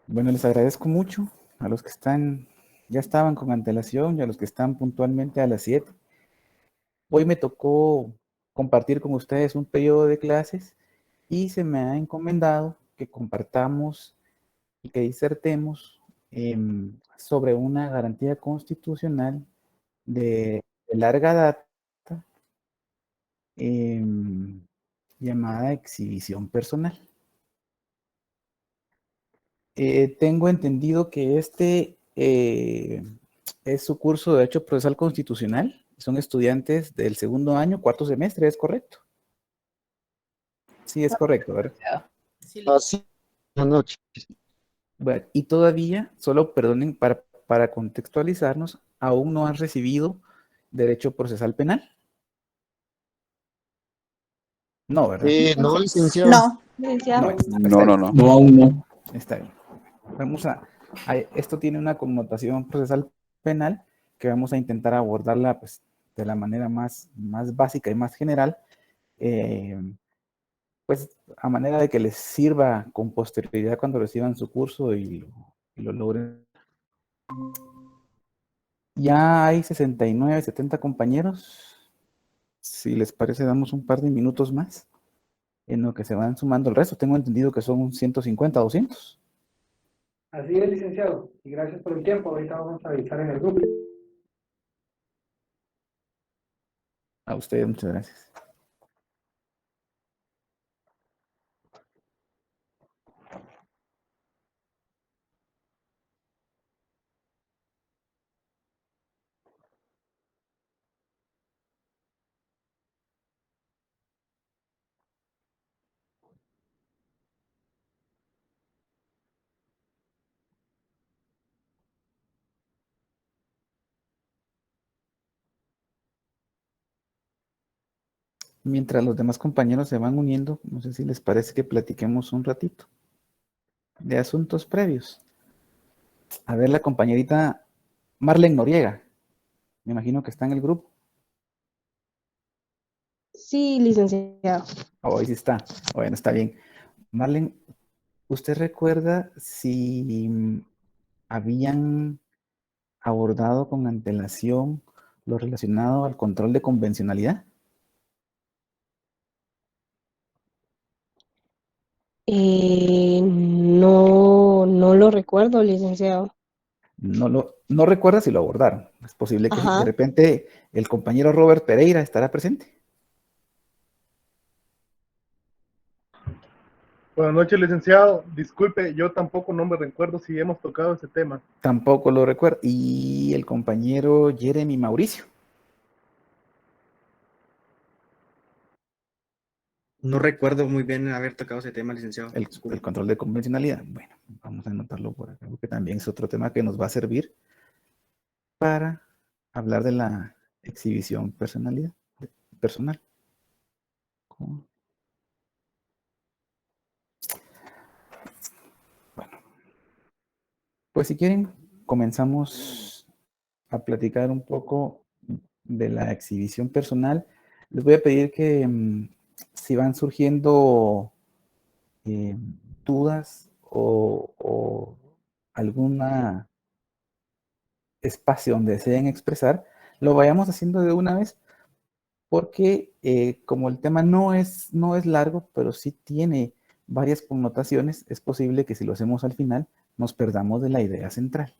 Bueno, les agradezco mucho a los que ya estaban con antelación y a los que están puntualmente a las 7. Hoy me tocó compartir con ustedes un periodo de clases y se me ha encomendado que compartamos y que disertemos sobre una garantía constitucional de larga data em, llamada exhibición personal. Tengo entendido que es su curso de Derecho Procesal Constitucional. Son estudiantes del segundo año, cuarto semestre, ¿es correcto? Sí, es correcto, ¿verdad? Así, buenas noches. Bueno, y todavía, solo perdonen, para contextualizarnos, aún no han recibido Derecho Procesal Penal. No, ¿verdad? No, licenciado. No, licenciado. No, está No, bien, no, no. No, aún no. está bien. Vamos esto tiene una connotación procesal penal que vamos a intentar abordarla pues, de la manera más básica y más general, eh, pues a manera de que les sirva con posterioridad cuando reciban su curso y lo logren. Ya hay 69, 70 compañeros. Si les parece, damos un par de minutos más en lo que se van sumando el resto. Tengo entendido que son 150, 200. Así es, licenciado, y gracias por el tiempo. Ahorita vamos a avisar en el grupo. A ustedes, muchas gracias. Mientras los demás compañeros se van uniendo, no sé si les parece que platiquemos un ratito de asuntos previos. A ver, la compañerita Marlene Noriega, me imagino que está en el grupo. Sí, licenciado. Hoy sí está. Bueno, está bien. Marlene, ¿usted recuerda si habían abordado con antelación lo relacionado al control de convencionalidad? No lo recuerdo, licenciado. No recuerda si lo abordaron. Es posible que sí. De Ajá. repente el compañero Robert Pereira estará presente. Buenas noches, licenciado. Disculpe, yo tampoco no me recuerdo si hemos tocado ese tema. Tampoco lo recuerdo. Y el compañero Jeremy Mauricio. No recuerdo muy bien haber tocado ese tema, licenciado. El Disculpe. control de convencionalidad. Bueno, vamos a anotarlo por acá, porque también es otro tema que nos va a servir para hablar de la exhibición personal. Bueno, pues si quieren, comenzamos a platicar un poco de la exhibición personal. Les voy a pedir que si van surgiendo eh, dudas o alguna espacio donde deseen expresar, lo vayamos haciendo de una vez, porque como el tema no es largo, pero sí tiene varias connotaciones, es posible que si lo hacemos al final nos perdamos de la idea central.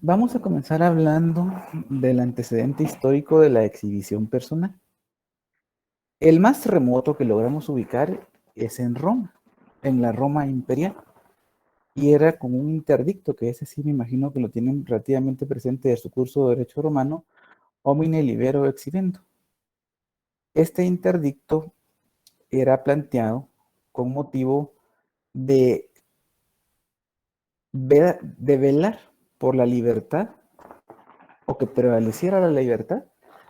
Vamos a comenzar hablando del antecedente histórico de la exhibición personal. El más remoto que logramos ubicar es en Roma, en la Roma imperial. Y era como un interdicto, que ese sí me imagino que lo tienen relativamente presente de su curso de Derecho Romano, homine libero exhibendo. Este interdicto era planteado con motivo de, de velar por la libertad o que prevaleciera la libertad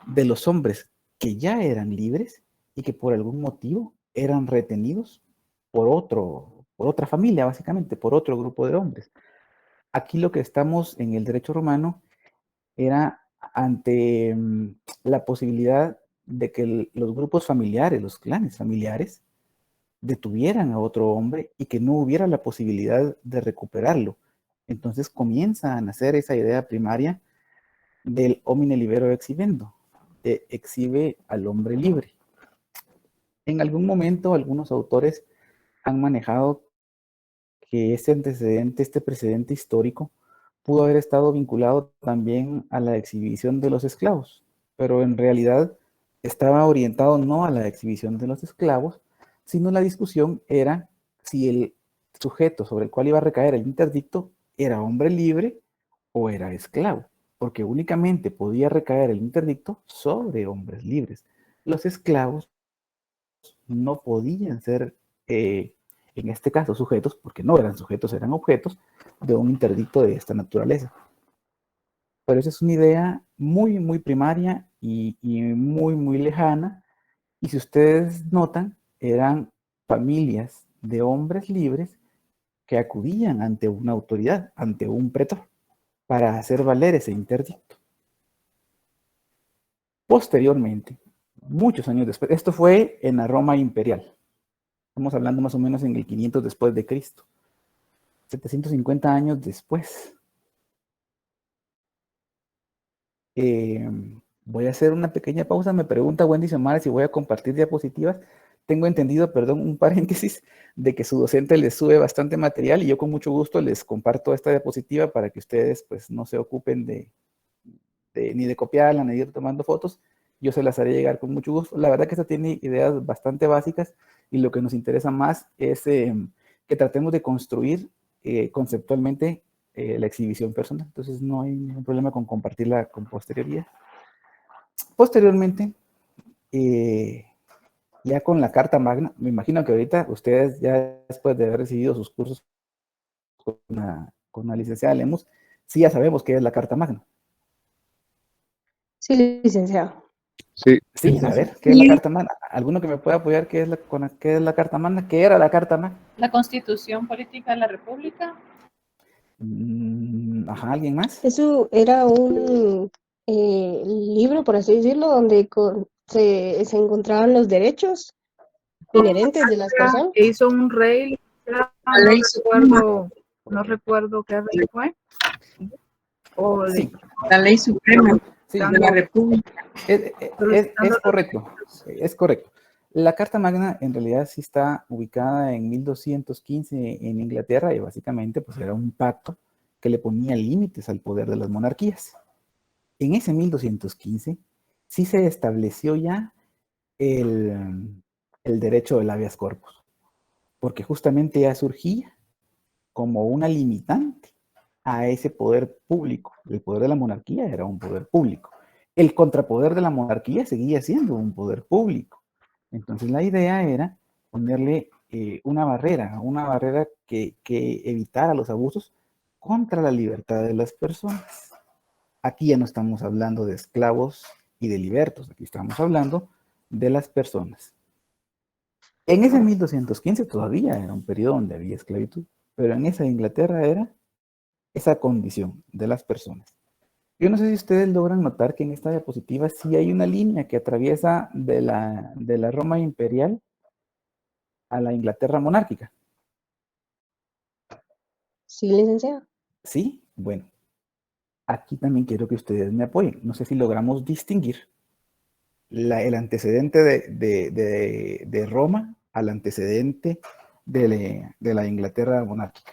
de los hombres que ya eran libres y que por algún motivo eran retenidos por otra familia, básicamente, por otro grupo de hombres. Aquí lo que estamos en el derecho romano era ante la posibilidad de que los grupos familiares, los clanes familiares, detuvieran a otro hombre y que no hubiera la posibilidad de recuperarlo. Entonces comienza a nacer esa idea primaria del homine libero exhibendo, de exhibe al hombre libre. En algún momento algunos autores han manejado que este antecedente, este precedente histórico, pudo haber estado vinculado también a la exhibición de los esclavos, pero en realidad estaba orientado no a la exhibición de los esclavos, sino la discusión era si el sujeto sobre el cual iba a recaer el interdicto era hombre libre o era esclavo, porque únicamente podía recaer el interdicto sobre hombres libres. Los esclavos no podían ser, en este caso, sujetos, porque no eran sujetos, eran objetos de un interdicto de esta naturaleza. Pero esa es una idea muy, muy primaria y muy, muy lejana. Y si ustedes notan, eran familias de hombres libres que acudían ante una autoridad, ante un pretor, para hacer valer ese interdicto. Posteriormente, muchos años después, esto fue en la Roma imperial. Estamos hablando más o menos en el 500 después de Cristo. 750 años después. Voy a hacer una pequeña pausa. Me pregunta Wendy Xiomara si voy a compartir diapositivas. Tengo entendido, perdón, un paréntesis, de que su docente les sube bastante material y yo con mucho gusto les comparto esta diapositiva para que ustedes pues no se ocupen ni de copiarla, ni de ir tomando fotos. Yo se las haré llegar con mucho gusto. La verdad que esta tiene ideas bastante básicas y lo que nos interesa más es que tratemos de construir conceptualmente la exhibición personal. Entonces no hay ningún problema con compartirla con posterioridad. Posteriormente, ya con la Carta Magna, me imagino que ahorita ustedes ya después de haber recibido sus cursos con la licenciada Lemus, sí ya sabemos qué es la Carta Magna. Sí, licenciado. Sí. Sí, a ver, ¿qué es la Carta Magna? ¿Alguno que me pueda apoyar qué es la Carta Magna? ¿Qué era la Carta Magna? La Constitución Política de la República. Ajá, ¿alguien más? Eso era un libro, por así decirlo, donde se encontraban los derechos inherentes de las personas. Que hizo un rey, no recuerdo qué rey fue. O Sí. la ley suprema Sí, de la República. es correcto, es correcto. La Carta Magna en realidad sí está ubicada en 1215 en Inglaterra y básicamente pues era un pacto que le ponía límites al poder de las monarquías. En ese 1215 sí se estableció ya el derecho del habeas corpus, porque justamente ya surgía como una limitante a ese poder público. El poder de la monarquía era un poder público. El contrapoder de la monarquía seguía siendo un poder público. Entonces la idea era ponerle una barrera que evitara los abusos contra la libertad de las personas. Aquí ya no estamos hablando de esclavos y de libertos, aquí estamos hablando de las personas. En ese 1215 todavía era un periodo donde había esclavitud, pero en esa Inglaterra era esa condición de las personas. Yo no sé si ustedes logran notar que en esta diapositiva sí hay una línea que atraviesa de la Roma imperial a la Inglaterra monárquica. Sí, licenciado. Sí, bueno, aquí también quiero que ustedes me apoyen. No sé si logramos distinguir el antecedente de Roma al antecedente de la Inglaterra monárquica.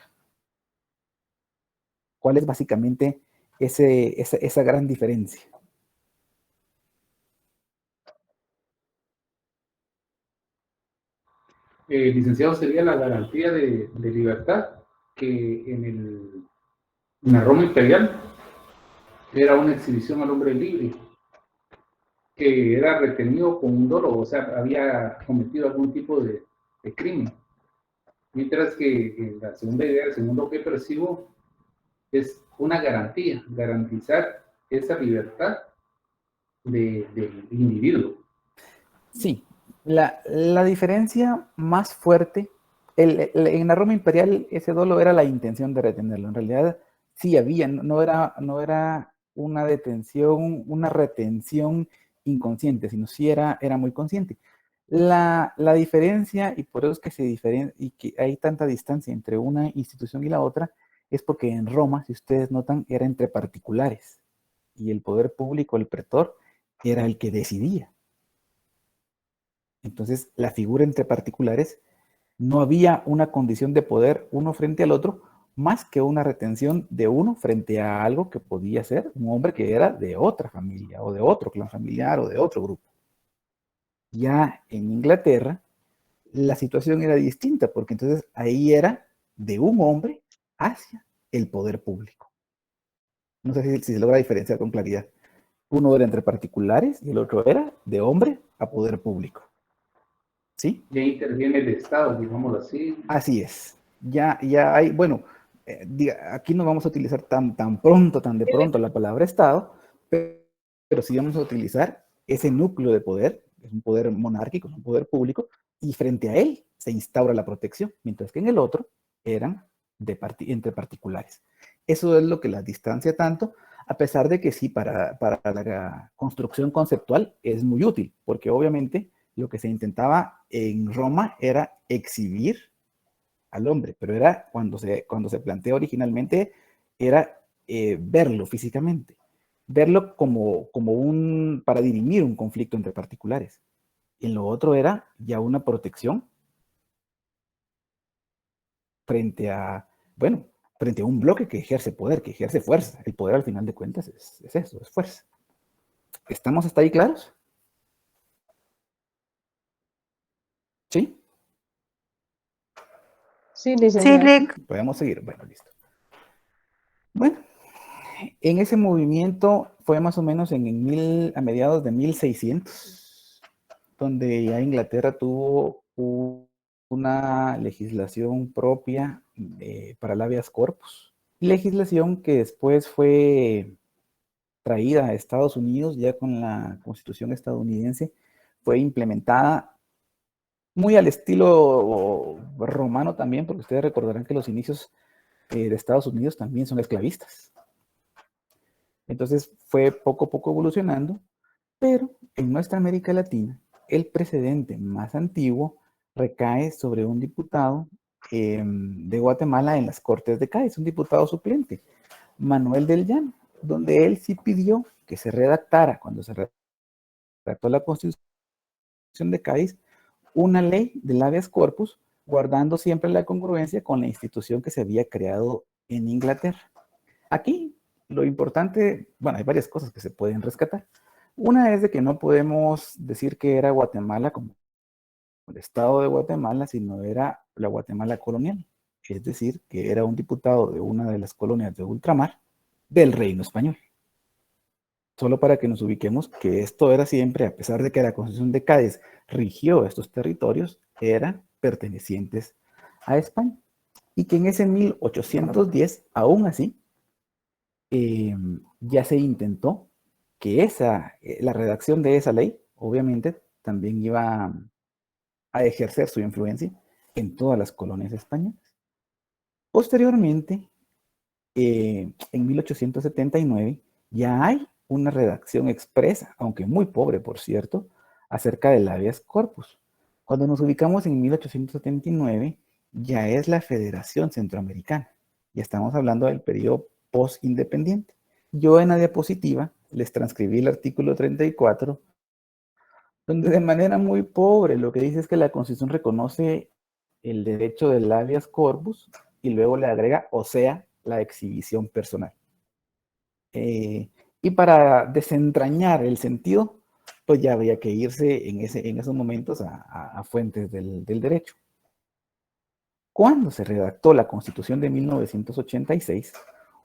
¿Cuál es básicamente esa gran diferencia? Licenciado, sería la garantía de libertad que en la Roma imperial era una exhibición al hombre libre, que era retenido con un dolo, o sea, había cometido algún tipo de crimen. Mientras que en la segunda idea, el segundo que percibo, es una garantía, garantizar esa libertad del individuo. Sí, la diferencia más fuerte, en la Roma imperial ese dolo era la intención de retenerlo. En realidad sí había, no era una detención, una retención inconsciente, sino sí era muy consciente. La diferencia, y por eso es que y que hay tanta distancia entre una institución y la otra, es porque en Roma, si ustedes notan, era entre particulares, y el poder público, el pretor, era el que decidía. Entonces, la figura entre particulares, no había una condición de poder uno frente al otro, más que una retención de uno frente a algo que podía ser un hombre que era de otra familia, o de otro clan familiar, o de otro grupo. Ya en Inglaterra, la situación era distinta, porque entonces ahí era de un hombre hacia el poder público. No sé si se logra diferenciar con claridad. Uno era entre particulares y el otro era de hombre a poder público. ¿Sí? Y ahí interviene el Estado, digámoslo así. Así es. Ya hay, bueno, aquí no vamos a utilizar tan pronto, tan de pronto la palabra Estado, pero sí vamos a utilizar ese núcleo de poder, es un poder monárquico, es un poder público, y frente a él se instaura la protección, mientras que en el otro eran entre particulares. Eso es lo que las distancia tanto, a pesar de que sí, para la construcción conceptual es muy útil, porque obviamente lo que se intentaba en Roma era exhibir al hombre, pero era cuando se plantea originalmente, era verlo físicamente, verlo como para dirimir un conflicto entre particulares. En lo otro era ya una protección frente a, bueno, frente a un bloque que ejerce poder, que ejerce fuerza. El poder al final de cuentas es eso, es fuerza. ¿Estamos hasta ahí claros? ¿Sí? Sí, Sí, licenciado. Lick. Podemos seguir. Bueno, listo. Bueno, en ese movimiento fue más o menos a mediados de 1600, donde ya Inglaterra tuvo una legislación propia para el habeas corpus. Legislación que después fue traída a Estados Unidos ya con la Constitución estadounidense, fue implementada muy al estilo romano también, porque ustedes recordarán que los inicios de Estados Unidos también son esclavistas. Entonces fue poco a poco evolucionando, pero en nuestra América Latina el precedente más antiguo recae sobre un diputado de Guatemala en las Cortes de Cádiz, un diputado suplente, Manuel del Llano, donde él sí pidió que se redactara, cuando se redactó la Constitución de Cádiz, una ley del habeas corpus, guardando siempre la congruencia con la institución que se había creado en Inglaterra. Aquí lo importante, bueno, hay varias cosas que se pueden rescatar. Una es de que no podemos decir que era Guatemala como el estado de Guatemala, sino era la Guatemala colonial. Es decir, que era un diputado de una de las colonias de ultramar del Reino Español. Solo para que nos ubiquemos que esto era siempre, a pesar de que la Constitución de Cádiz rigió estos territorios, eran pertenecientes a España. Y que en ese 1810, aún así, ya se intentó que la redacción de esa ley, obviamente, también iba a ejercer su influencia en todas las colonias españolas. Posteriormente, en 1879, ya hay una redacción expresa, aunque muy pobre, por cierto, acerca del habeas corpus. Cuando nos ubicamos en 1879, ya es la Federación Centroamericana. Ya estamos hablando del periodo post-independiente. Yo en la diapositiva les transcribí el artículo 34, donde de manera muy pobre lo que dice es que la Constitución reconoce el derecho del habeas corpus y luego le agrega, o sea, la exhibición personal. Y para desentrañar el sentido, pues ya habría que irse en esos momentos a fuentes del derecho. Cuando se redactó la Constitución de 1986,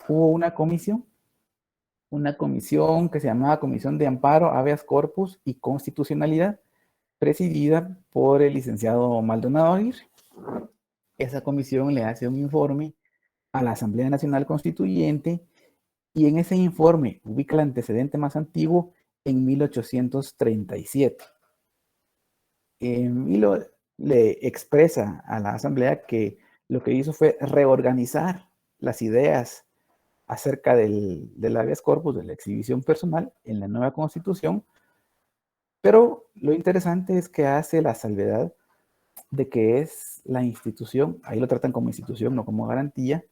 hubo una comisión que se llamaba Comisión de Amparo, Habeas Corpus y Constitucionalidad, presidida por el licenciado Maldonado Aguirre. Esa comisión le hace un informe a la Asamblea Nacional Constituyente y en ese informe ubica el antecedente más antiguo en 1837. Milo le expresa a la Asamblea que lo que hizo fue reorganizar las ideas acerca del habeas corpus, de la exhibición personal en la nueva Constitución, Pero lo interesante es que hace la salvedad de que es la institución, ahí lo tratan como institución, no como garantía,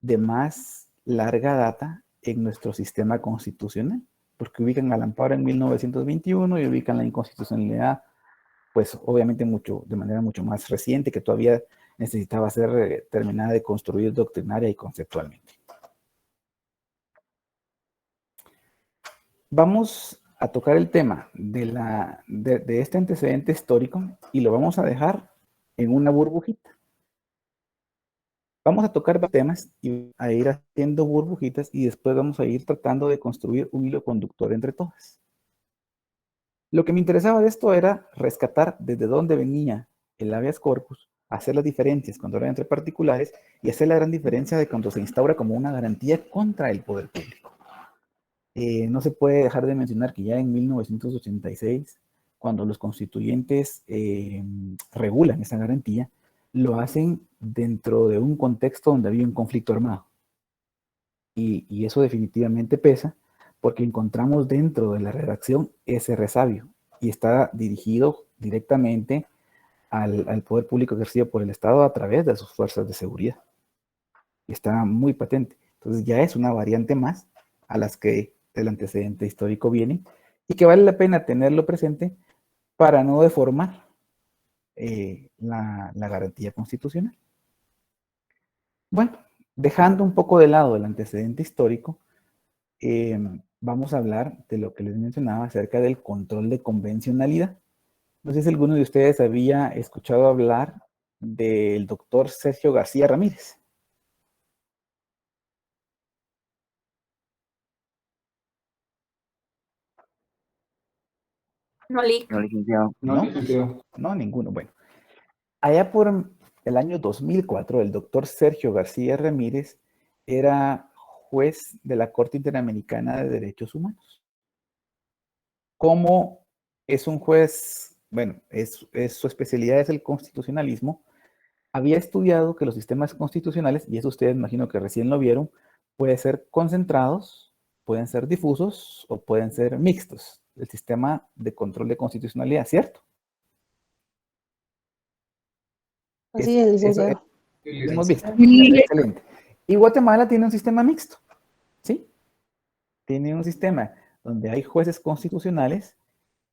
de más larga data en nuestro sistema constitucional, porque ubican al amparo en 1921 y ubican la inconstitucionalidad, pues obviamente de manera mucho más reciente, que todavía necesitaba ser terminada de construir doctrinaria y conceptualmente. Vamos a tocar el tema de este antecedente histórico y lo vamos a dejar en una burbujita. Vamos a tocar temas y a ir haciendo burbujitas y después vamos a ir tratando de construir un hilo conductor entre todas. Lo que me interesaba de esto era rescatar desde dónde venía el habeas corpus, hacer las diferencias cuando era entre particulares y hacer la gran diferencia de cuando se instaura como una garantía contra el poder público. No se puede dejar de mencionar que ya en 1986, cuando los constituyentes regulan esa garantía, lo hacen dentro de un contexto donde había un conflicto armado. Y eso definitivamente pesa, porque encontramos dentro de la redacción ese resabio y está dirigido directamente al poder público ejercido por el Estado a través de sus fuerzas de seguridad. Y está muy patente. Entonces ya es una variante más a las que el antecedente histórico viene y que vale la pena tenerlo presente para no deformar la garantía constitucional. Bueno, dejando un poco de lado el antecedente histórico, vamos a hablar de lo que les mencionaba acerca del control de convencionalidad. No sé si alguno de ustedes había escuchado hablar del doctor Sergio García Ramírez. No, Lick. No, licenciado. No, ¿No? licenciado. No, ninguno. Bueno, allá por el año 2004, el doctor Sergio García Ramírez era juez de la Corte Interamericana de Derechos Humanos. Como es un juez, bueno, su especialidad es el constitucionalismo, había estudiado que los sistemas constitucionales, y eso ustedes imagino que recién lo vieron, pueden ser concentrados, pueden ser difusos o pueden ser mixtos. El sistema de control de constitucionalidad, ¿cierto? Así es, licenciado. Hemos visto. Excelente. Y Guatemala tiene un sistema mixto, ¿sí? Tiene un sistema donde hay jueces constitucionales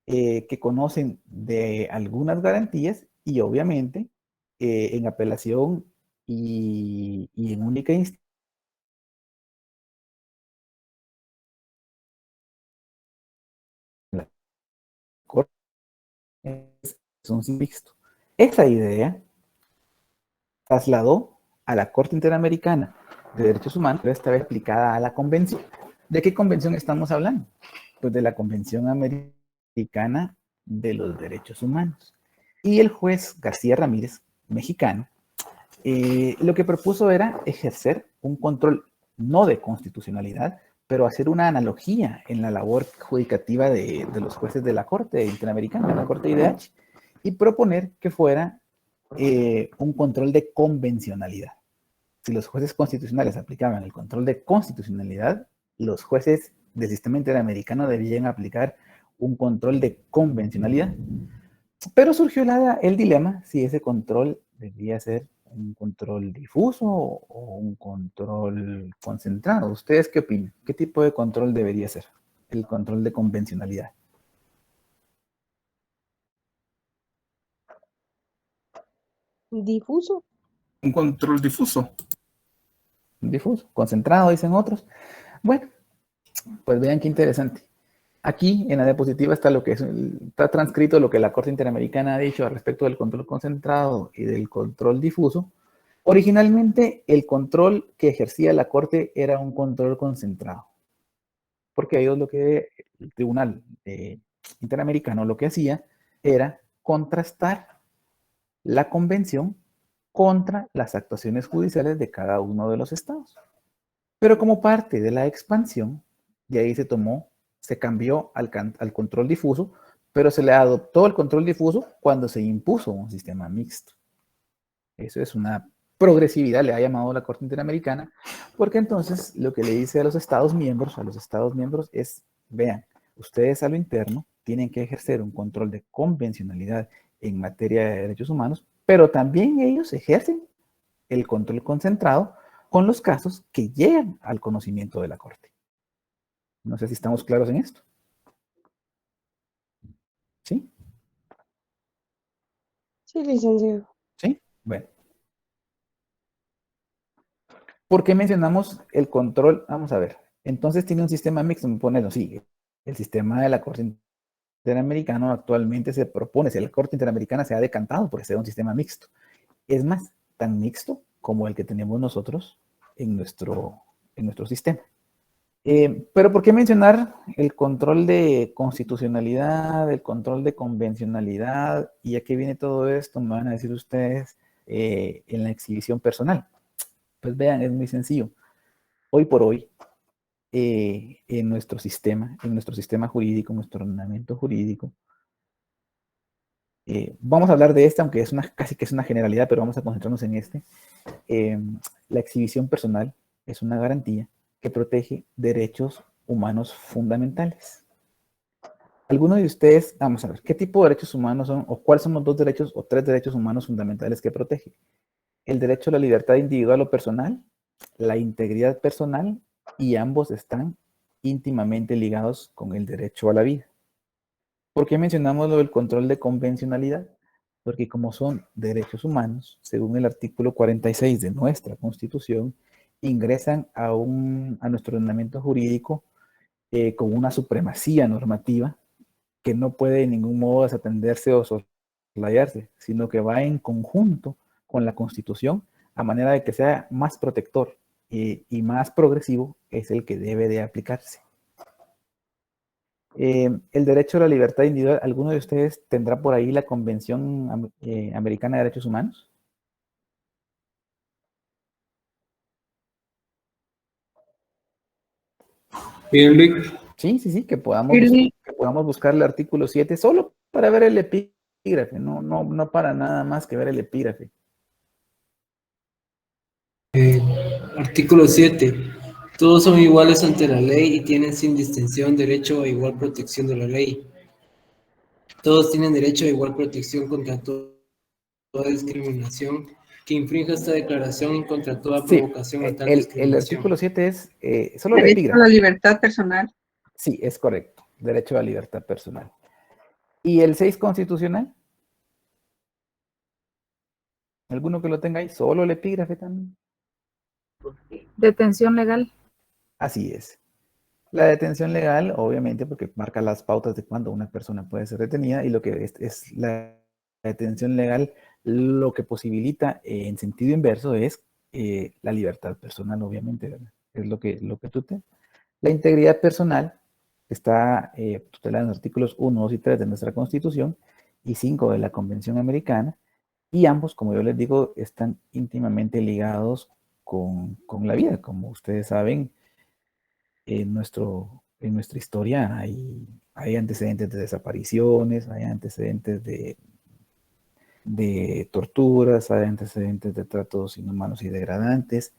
que conocen de algunas garantías y obviamente en apelación y en única instancia es un mixto. Esa idea trasladó a la Corte Interamericana de Derechos Humanos, pero esta vez aplicada a la convención. ¿De qué convención estamos hablando? Pues de la Convención Americana de los Derechos Humanos. Y el juez García Ramírez, mexicano, lo que propuso era ejercer un control no de constitucionalidad, pero hacer una analogía en la labor judicativa de los jueces de la Corte Interamericana, de la Corte IDH, y proponer que fuera un control de convencionalidad. Si los jueces constitucionales aplicaban el control de constitucionalidad, los jueces del sistema interamericano debían aplicar un control de convencionalidad. Pero surgió el dilema si ese control debía ser un control difuso o un control concentrado. ¿Ustedes qué opinan? ¿Qué tipo de control debería ser el control de convencionalidad? Difuso. Un control difuso. Difuso, concentrado, dicen otros. Bueno, pues vean qué interesante. Aquí en la diapositiva está está transcrito lo que la Corte Interamericana ha dicho al respecto del control concentrado y del control difuso. Originalmente, el control que ejercía la Corte era un control concentrado, porque ellos el Tribunal Interamericano lo que hacía era contrastar la convención contra las actuaciones judiciales de cada uno de los estados. Pero como parte de la expansión, de ahí se cambió al control difuso, pero se le adoptó el control difuso cuando se impuso un sistema mixto. Eso es una progresividad, le ha llamado la Corte Interamericana, porque entonces lo que le dice a los Estados miembros es, vean, ustedes a lo interno tienen que ejercer un control de convencionalidad en materia de derechos humanos, pero también ellos ejercen el control concentrado con los casos que llegan al conocimiento de la Corte. No sé si estamos claros en esto. ¿Sí? Sí, licenciado. ¿Sí? Bueno. ¿Por qué mencionamos el control? Vamos a ver. Entonces tiene un sistema mixto. Me pone, no, sí, el sistema de la Corte Interamericana actualmente se propone, si la Corte Interamericana se ha decantado porque sea un sistema mixto. Es más, tan mixto como el que tenemos nosotros en nuestro sistema. Pero ¿por qué mencionar el control de constitucionalidad, el control de convencionalidad? ¿Y a qué viene todo esto? Me van a decir ustedes en la exhibición personal. Pues vean, es muy sencillo. Hoy por hoy, en nuestro sistema jurídico, en nuestro ordenamiento jurídico, vamos a hablar de este, aunque es casi que es una generalidad, pero vamos a concentrarnos en este. La exhibición personal es una garantía que protege derechos humanos fundamentales. ¿Alguno de ustedes, vamos a ver, qué tipo de derechos humanos son, o cuáles son los 2 derechos o 3 derechos humanos fundamentales que protege? El derecho a la libertad individual o personal, la integridad personal, y ambos están íntimamente ligados con el derecho a la vida. ¿Por qué mencionamos lo del control de convencionalidad? Porque como son derechos humanos, según el artículo 46 de nuestra Constitución, ingresan a nuestro ordenamiento jurídico con una supremacía normativa que no puede de ningún modo desatenderse o soslayarse, sino que va en conjunto con la Constitución a manera de que sea más protector y más progresivo, es el que debe de aplicarse. El derecho a la libertad individual, ¿alguno de ustedes tendrá por ahí la Convención Americana de Derechos Humanos? Bien, Rick. Sí, que podamos buscar el artículo 7 solo para ver el epígrafe, no para nada más que ver el epígrafe. Artículo 7. Todos son iguales ante la ley y tienen sin distinción derecho a igual protección de la ley. Todos tienen derecho a igual protección contra toda discriminación que infrinja esta declaración y contra toda provocación a tal El discriminación. artículo 7 es solo el Derecho a epígrafe. la libertad personal. Sí, es correcto. Derecho a la libertad personal. ¿Y el 6 constitucional? ¿Alguno que lo tenga ahí? Solo el epígrafe también. Detención legal. Así es. La detención legal, obviamente, porque marca las pautas de cuándo una persona puede ser detenida, y lo que es la detención legal, lo que posibilita en sentido inverso es la libertad personal, obviamente, ¿verdad? Es lo que tú te... La integridad personal está tutelada en los artículos 1, 2 y 3 de nuestra Constitución y 5 de la Convención Americana, y ambos, como yo les digo, están íntimamente ligados con la vida. Como ustedes saben, en nuestra historia hay antecedentes de desapariciones, hay antecedentes de torturas, hay antecedentes de tratos inhumanos y degradantes,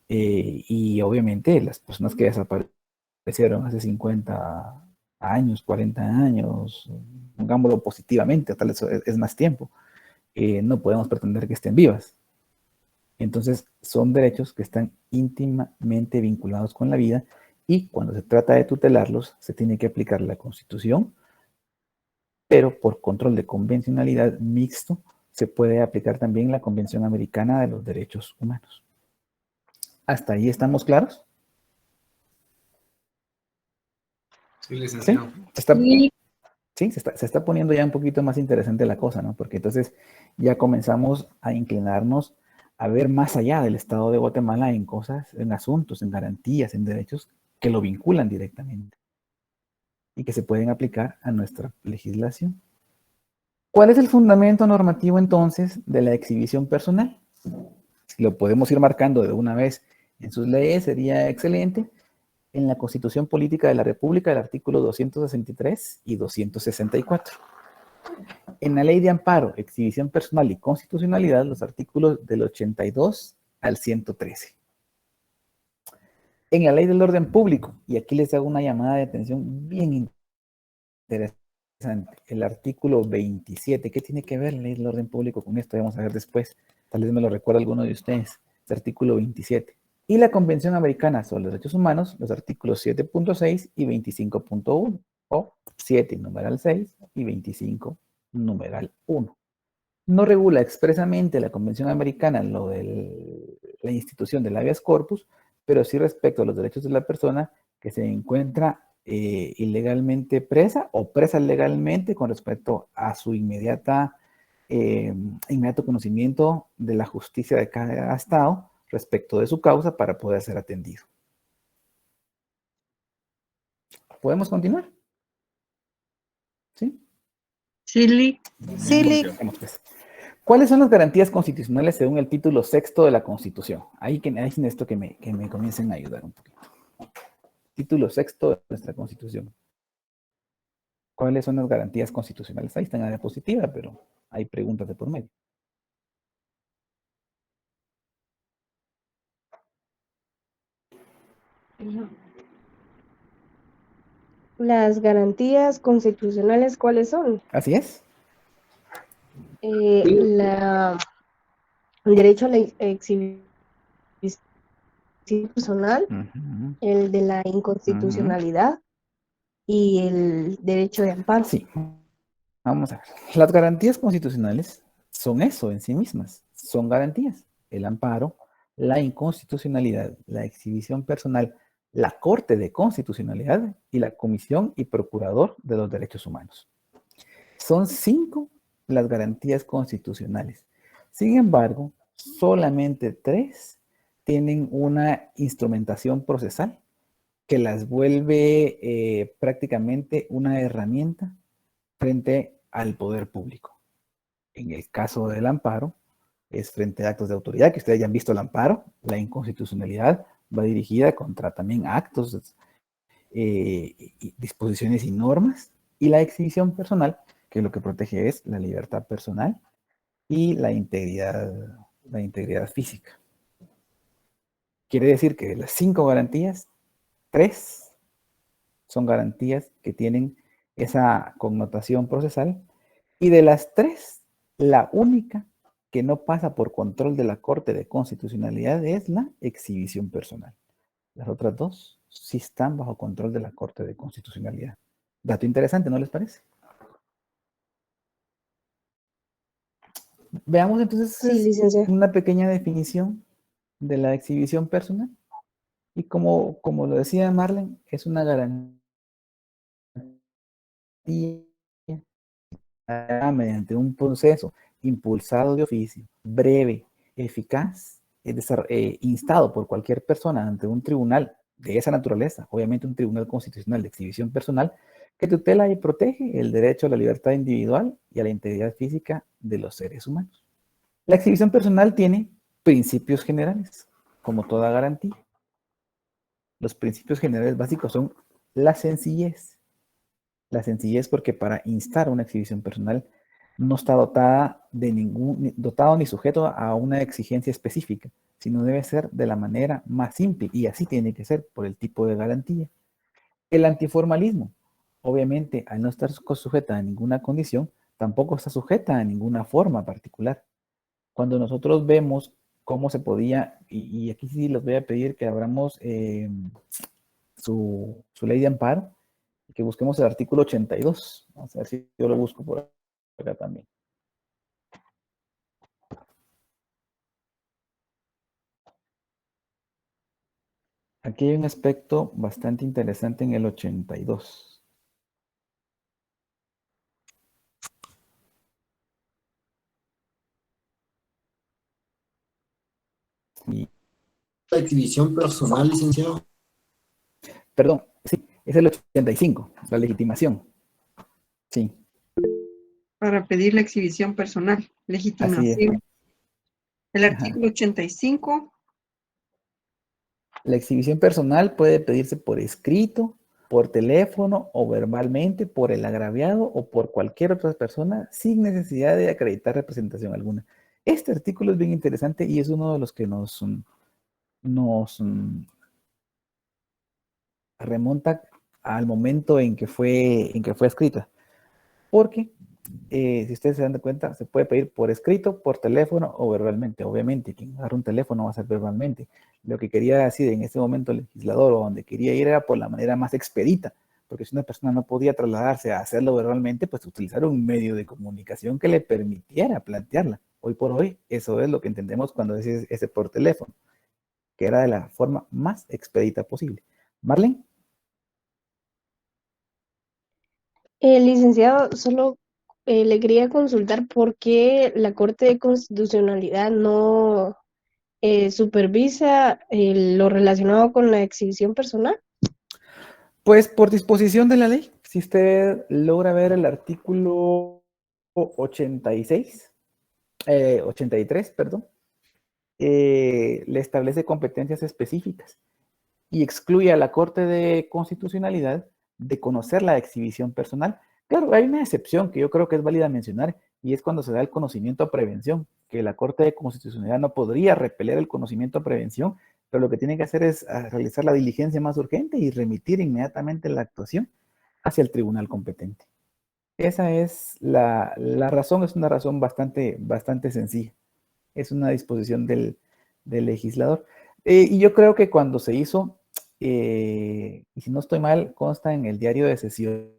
y obviamente las personas que desaparecieron hace 50 años, 40 años, pongámoslo positivamente, tal vez es más tiempo, no podemos pretender que estén vivas. Entonces, son derechos que están íntimamente vinculados con la vida, y cuando se trata de tutelarlos, se tiene que aplicar la Constitución, pero por control de convencionalidad mixto, se puede aplicar también la Convención Americana de los Derechos Humanos. ¿Hasta ahí estamos claros? Sí, licenciado. Sí, se está poniendo ya un poquito más interesante la cosa, ¿no? Porque entonces ya comenzamos a inclinarnos a ver más allá del Estado de Guatemala en cosas, en asuntos, en garantías, en derechos que lo vinculan directamente y que se pueden aplicar a nuestra legislación. ¿Cuál es el fundamento normativo entonces de la exhibición personal? Si lo podemos ir marcando de una vez en sus leyes, sería excelente. En la Constitución Política de la República, el artículo 263 y 264. En la Ley de Amparo, Exhibición Personal y Constitucionalidad, los artículos del 82 al 113. En la Ley del Orden Público, y aquí les hago una llamada de atención bien interesante. el artículo 27. ¿Qué tiene que ver la ley del orden público con esto? Vamos a ver después. Tal vez me lo recuerda alguno de ustedes. El artículo 27. Y la Convención Americana sobre los Derechos Humanos, los artículos 7.6 y 25.1. O 7, numeral 6 y 25, numeral 1. No regula expresamente la Convención Americana lo de la institución del habeas corpus, pero sí respecto a los derechos de la persona que se encuentra ilegalmente presa o presa legalmente con respecto a su inmediato conocimiento de la justicia de cada estado respecto de su causa para poder ser atendido. ¿Podemos continuar? ¿Sí? Chile. Pues. ¿Cuáles son las garantías constitucionales según el título sexto de la Constitución? Ahí es esto que me comiencen a ayudar un poquito. Título sexto de nuestra Constitución. ¿Cuáles son las garantías constitucionales? Ahí está en la diapositiva, pero hay preguntas de por medio. Las garantías constitucionales, ¿cuáles son? Así es. El derecho a la exhibición personal, el de la inconstitucionalidad y el derecho de amparo. Sí. Vamos a ver. Las garantías constitucionales son eso en sí mismas. Son garantías. El amparo, la inconstitucionalidad, la exhibición personal, la Corte de Constitucionalidad y la Comisión y Procurador de los Derechos Humanos. Son 5 las garantías constitucionales. Sin embargo, solamente 3 tienen una instrumentación procesal que las vuelve prácticamente una herramienta frente al poder público. En el caso del amparo, es frente a actos de autoridad, que ustedes ya han visto el amparo. La inconstitucionalidad va dirigida contra también actos, disposiciones y normas. Y la exhibición personal, que lo que protege es la libertad personal y la integridad física. Quiere decir que de las 5 garantías, 3 son garantías que tienen esa connotación procesal, y de las 3, la única que no pasa por control de la Corte de Constitucionalidad es la exhibición personal. Las otras 2 sí están bajo control de la Corte de Constitucionalidad. Dato interesante, ¿no les parece? Veamos entonces Sí, una pequeña definición de la exhibición personal. Y como lo decía Marlene, es una garantía mediante un proceso impulsado de oficio, breve, eficaz, instado por cualquier persona ante un tribunal de esa naturaleza, obviamente un tribunal constitucional de exhibición personal, que tutela y protege el derecho a la libertad individual y a la integridad física de los seres humanos. La exhibición personal tiene principios generales, como toda garantía. Los principios generales básicos son la sencillez. La sencillez porque para instar una exhibición personal no está dotado ni sujeto a una exigencia específica, sino debe ser de la manera más simple, y así tiene que ser por el tipo de garantía. El antiformalismo, obviamente, al no estar sujeta a ninguna condición, tampoco está sujeta a ninguna forma particular. Cuando nosotros vemos cómo se podía, y aquí sí les voy a pedir que abramos su ley de amparo, que busquemos el artículo 82. Vamos a ver si yo lo busco por acá también. Aquí hay un aspecto bastante interesante en el 82. La exhibición personal, licenciado. Perdón, sí, es el 85, la legitimación. Sí. Para pedir la exhibición personal, legitimación. El artículo 85. La exhibición personal puede pedirse por escrito, por teléfono o verbalmente por el agraviado o por cualquier otra persona sin necesidad de acreditar representación alguna. Este artículo es bien interesante y es uno de los que nos remonta al momento en que fue escrita. porque si ustedes se dan cuenta, se puede pedir por escrito, por teléfono o verbalmente. Obviamente, quien agarra un teléfono va a ser verbalmente. Lo que quería decir en este momento el legislador o donde quería ir era por la manera más expedita, porque si una persona no podía trasladarse a hacerlo verbalmente, pues utilizar un medio de comunicación que le permitiera plantearla. Hoy por hoy, eso es lo que entendemos cuando dice ese por teléfono, que era de la forma más expedita posible. Marlene. Licenciado, solo le quería consultar por qué la Corte de Constitucionalidad no supervisa lo relacionado con la exhibición personal. Pues por disposición de la ley, si usted logra ver el artículo 86, 83, perdón, le establece competencias específicas y excluye a la Corte de Constitucionalidad de conocer la exhibición personal. Claro, hay una excepción que yo creo que es válida mencionar y es cuando se da el conocimiento a prevención, que la Corte de Constitucionalidad no podría repeler el conocimiento a prevención, pero lo que tiene que hacer es realizar la diligencia más urgente y remitir inmediatamente la actuación hacia el tribunal competente. Esa es la razón, es una razón bastante sencilla. Es una disposición del legislador. Y yo creo que cuando se hizo, y si no estoy mal, consta en el diario de sesiones,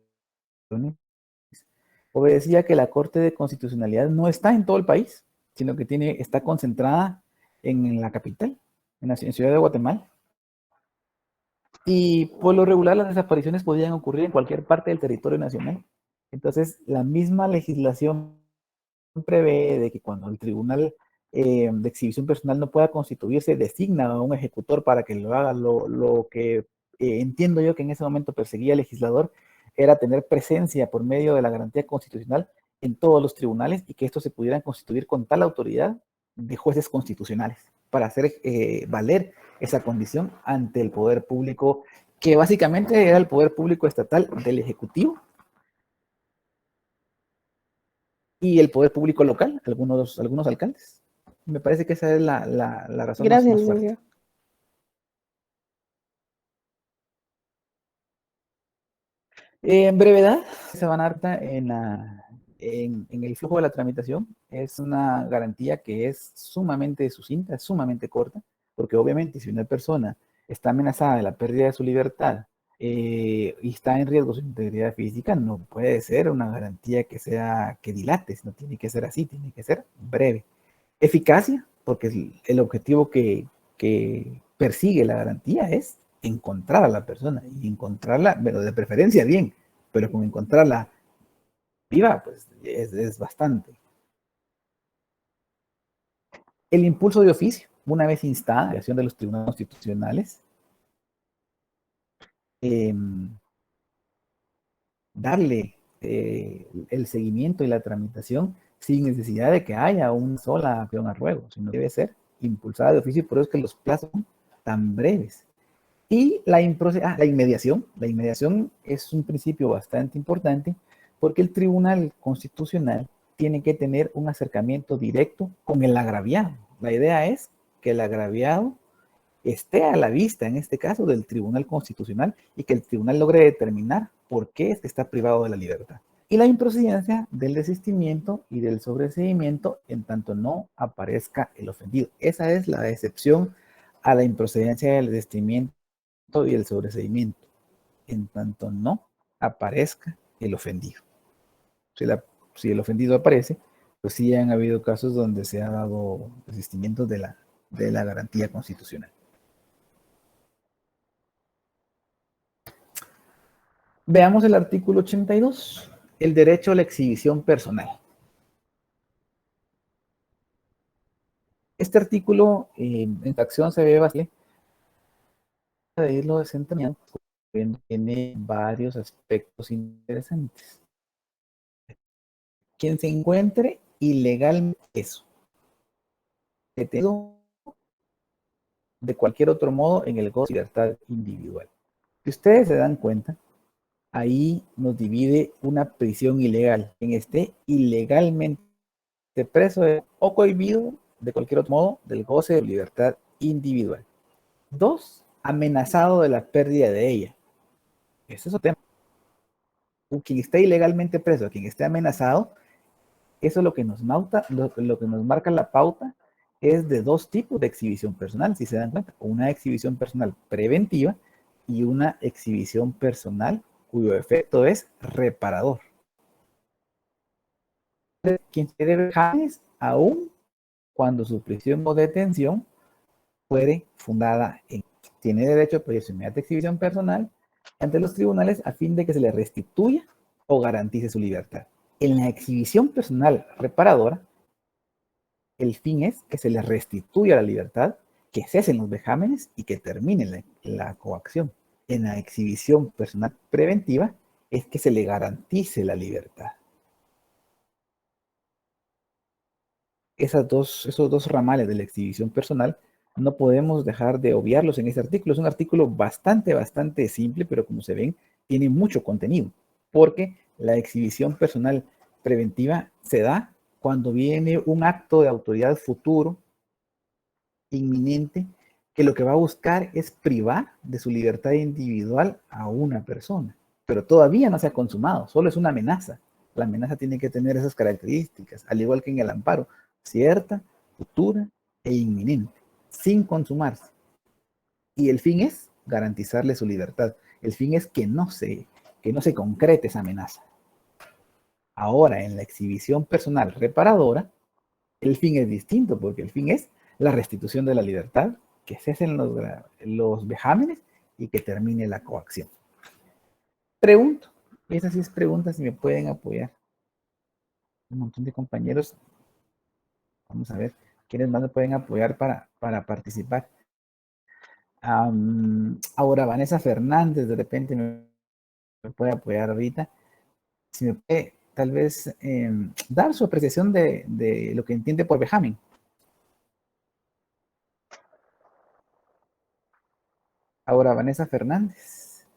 obedecía que la Corte de Constitucionalidad no está en todo el país, sino que está concentrada en la capital, en Ciudad de Guatemala. Y por lo regular las desapariciones podían ocurrir en cualquier parte del territorio nacional. Entonces, la misma legislación prevé de que cuando el tribunal de exhibición personal no pueda constituirse, designa a un ejecutor para que lo haga. Lo que entiendo yo que en ese momento perseguía el legislador era tener presencia por medio de la garantía constitucional en todos los tribunales y que estos se pudieran constituir con tal autoridad de jueces constitucionales para hacer valer esa condición ante el poder público, que básicamente era el poder público estatal del Ejecutivo y el poder público local, algunos alcaldes. Me parece que esa es la razón Gracias, más fuerte. licenciado. En brevedad, se van a harta en el flujo de la tramitación. Es una garantía que es sumamente sucinta, es sumamente corta, porque obviamente si una persona está amenazada de la pérdida de su libertad y está en riesgo su integridad física, no puede ser una garantía que dilate, no tiene que ser así, tiene que ser breve. Eficacia, porque el objetivo que persigue la garantía es encontrar a la persona y encontrarla, pero de preferencia bien, pero con encontrarla viva, pues es bastante. El impulso de oficio, una vez instada la acción de los tribunales constitucionales, darle el seguimiento y la tramitación sin necesidad de que haya una sola acción a ruego, sino debe ser impulsada de oficio, y por eso es que los plazos son tan breves. Y la inmediación. La inmediación es un principio bastante importante porque el Tribunal Constitucional tiene que tener un acercamiento directo con el agraviado. La idea es que el agraviado esté a la vista, en este caso, del Tribunal Constitucional y que el tribunal logre determinar por qué está privado de la libertad. Y la improcedencia del desistimiento y del sobreseimiento en tanto no aparezca el ofendido. Esa es la excepción a la improcedencia del desistimiento y el sobreseimiento, en tanto no aparezca el ofendido. Si el ofendido aparece, pues sí han habido casos donde se ha dado desistimiento de la garantía constitucional. Veamos el artículo 82, el derecho a la exhibición personal. Este artículo en acción se ve bastante de irlo desentrañando, tiene varios aspectos interesantes. Quien se encuentre ilegalmente eso, detenido de cualquier otro modo en el goce de libertad individual. Si ustedes se dan cuenta, ahí nos divide una prisión ilegal. Quien esté ilegalmente preso o cohibido de cualquier otro modo del goce de libertad individual. 2, amenazado de la pérdida de ella. Ese es otro tema. quien esté ilegalmente preso, quien esté amenazado, eso lo que nos lo que nos marca la pauta es de dos tipos de exhibición personal, si se dan cuenta. Una exhibición personal preventiva y una exhibición personal cuyo efecto es reparador. Quien tiene vejámenes, aún cuando su prisión o detención fuere fundada en, tiene derecho a pedir su inmediata exhibición personal ante los tribunales a fin de que se le restituya o garantice su libertad. En la exhibición personal reparadora, el fin es que se le restituya la libertad, que cesen los vejámenes y que termine la coacción. En la exhibición personal preventiva es que se le garantice la libertad. Esos dos ramales de la exhibición personal no podemos dejar de obviarlos en este artículo. Es un artículo bastante simple, pero como se ven, tiene mucho contenido, porque la exhibición personal preventiva se da cuando viene un acto de autoridad futuro, inminente, que lo que va a buscar es privar de su libertad individual a una persona, pero todavía no se ha consumado, solo es una amenaza. La amenaza tiene que tener esas características, al igual que en el amparo, cierta, futura e inminente, sin consumarse. Y el fin es garantizarle su libertad. El fin es que no se concrete esa amenaza. Ahora, en la exhibición personal reparadora, el fin es distinto, porque el fin es la restitución de la libertad, que cesen los vejámenes y que termine la coacción. Pregunto, esa sí es pregunta, si me pueden apoyar. Un montón de compañeros. Vamos a ver quiénes más me pueden apoyar para participar. Ahora Vanessa Fernández de repente me puede apoyar ahorita. Si me puede tal vez dar su apreciación de lo que entiende por vejamen. Ahora Vanessa Fernández.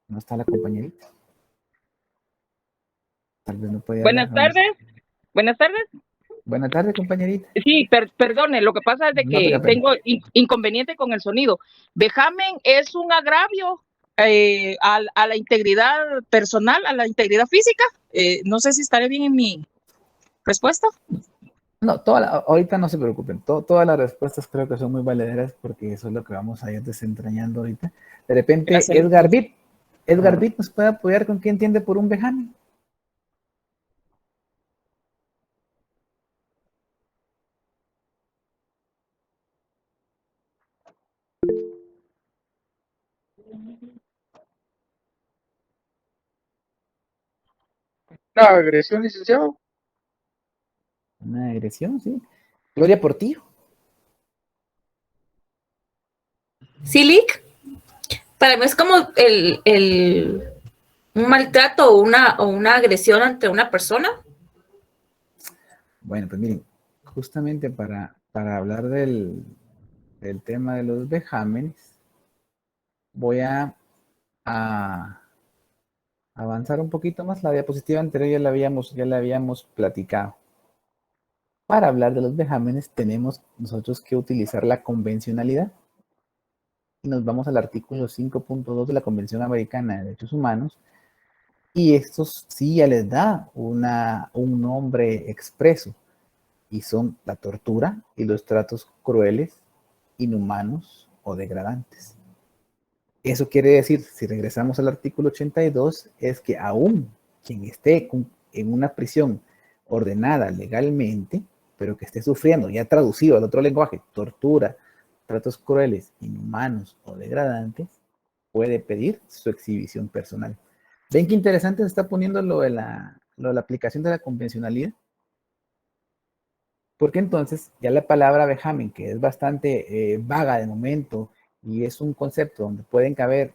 ¿No está la compañerita? Tal vez no puede Buenas hablar. tardes. Buenas tardes. Buenas tardes, compañerita. Sí, perdone, lo que pasa es de que No, tengo inconveniente con el sonido. Vejamen es un agravio a la integridad personal, a la integridad física. No sé si estaré bien en mi respuesta. No, ahorita no se preocupen. Todas las respuestas creo que son muy valederas porque eso es lo que vamos a ir desentrañando ahorita. De repente, Gracias. Edgar Bitt nos puede apoyar con qué entiende por un vejamen. La agresión, licenciado. Una agresión, sí. Gloria Portillo. Silic, para mí es como un maltrato o una agresión ante una persona. Bueno, pues miren, justamente para hablar del tema de los vejámenes, voy a avanzar un poquito más. La diapositiva anterior ya la habíamos platicado. Para hablar de los vejámenes tenemos nosotros que utilizar la convencionalidad. Y nos vamos al artículo 5.2 de la Convención Americana de Derechos Humanos. Y estos sí ya les da un nombre expreso. Y son la tortura y los tratos crueles, inhumanos o degradantes. Eso quiere decir, si regresamos al artículo 82, es que aún quien esté en una prisión ordenada legalmente, pero que esté sufriendo, ya traducido al otro lenguaje, tortura, tratos crueles, inhumanos o degradantes, puede pedir su exhibición personal. ¿Ven qué interesante se está poniendo lo de la aplicación de la convencionalidad? Porque entonces ya la palabra vejamen, que es bastante vaga de momento y es un concepto donde pueden caber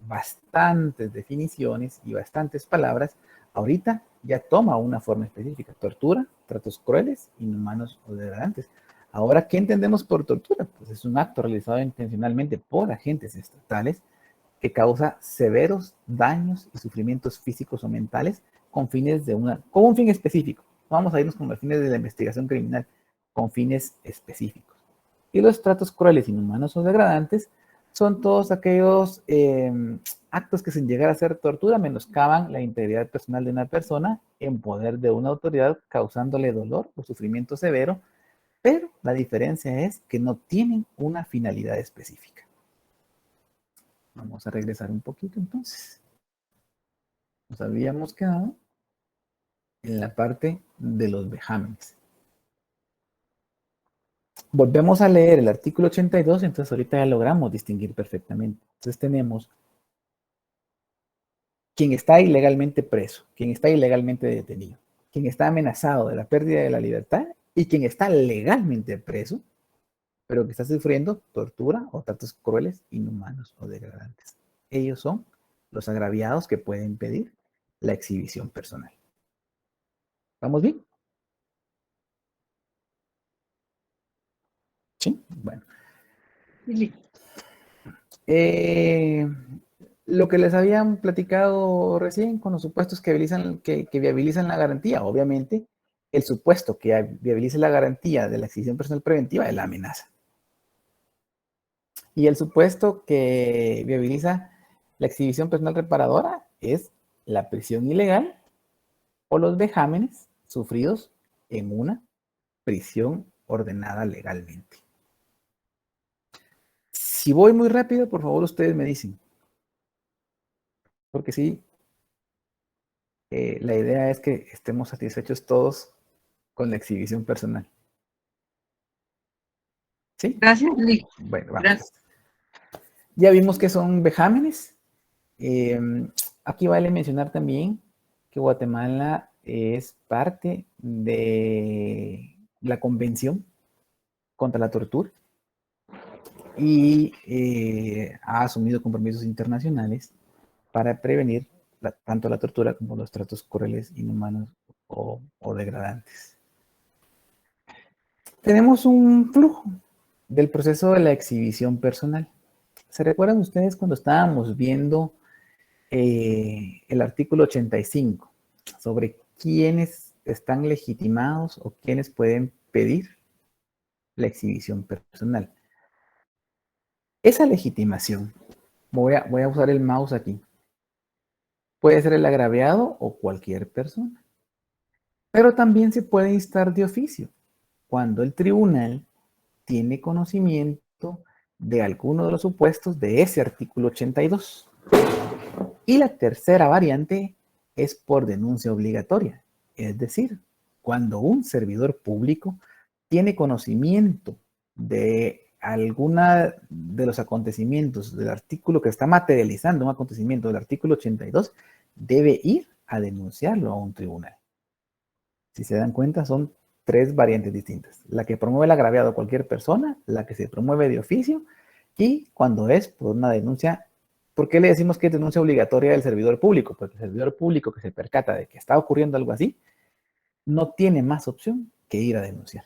bastantes definiciones y bastantes palabras, ahorita ya toma una forma específica: tortura, tratos crueles, inhumanos o degradantes. Ahora, ¿qué entendemos por tortura? Pues es un acto realizado intencionalmente por agentes estatales que causa severos daños y sufrimientos físicos o mentales con un fin específico. Vamos a irnos con los fines de la investigación criminal, con fines específicos. Y los tratos crueles, inhumanos o degradantes son todos aquellos actos que sin llegar a ser tortura menoscaban la integridad personal de una persona en poder de una autoridad causándole dolor o sufrimiento severo, pero la diferencia es que no tienen una finalidad específica. Vamos a regresar un poquito entonces. Nos habíamos quedado en la parte de los vejámenes. Volvemos a leer el artículo 82, entonces ahorita ya logramos distinguir perfectamente. Entonces tenemos quien está ilegalmente preso, quien está ilegalmente detenido, quien está amenazado de la pérdida de la libertad y quien está legalmente preso, pero que está sufriendo tortura o tratos crueles, inhumanos o degradantes. Ellos son los agraviados que pueden pedir la exhibición personal. ¿Vamos bien? Sí, bueno. Lo que les habían platicado recién con los supuestos que viabilizan la garantía, obviamente, el supuesto que viabilice la garantía de la exhibición personal preventiva es la amenaza. Y el supuesto que viabiliza la exhibición personal reparadora es la prisión ilegal o los vejámenes sufridos en una prisión ordenada legalmente. Si voy muy rápido, por favor, ustedes me dicen. Porque sí, la idea es que estemos satisfechos todos con la exhibición personal. ¿Sí? Gracias, Lee. Bueno, vamos. Gracias. Ya vimos que son vejámenes. Aquí vale mencionar también que Guatemala es parte de la Convención contra la Tortura y ha asumido compromisos internacionales para prevenir tanto la tortura como los tratos crueles, inhumanos o degradantes. Tenemos un flujo del proceso de la exhibición personal. ¿Se recuerdan ustedes cuando estábamos viendo el artículo 85 sobre quiénes están legitimados o quiénes pueden pedir la exhibición personal? Esa legitimación, voy a usar el mouse aquí, puede ser el agraviado o cualquier persona, pero también se puede instar de oficio cuando el tribunal tiene conocimiento de alguno de los supuestos de ese artículo 82. Y la tercera variante es por denuncia obligatoria, es decir, cuando un servidor público tiene conocimiento de alguna de los acontecimientos del artículo que está materializando un acontecimiento del artículo 82, debe ir a denunciarlo a un tribunal. Si se dan cuenta, son tres variantes distintas. La que promueve el agraviado a cualquier persona, la que se promueve de oficio y cuando es por una denuncia. ¿Por qué le decimos que es denuncia obligatoria del servidor público? Porque el servidor público que se percata de que está ocurriendo algo así, no tiene más opción que ir a denunciar.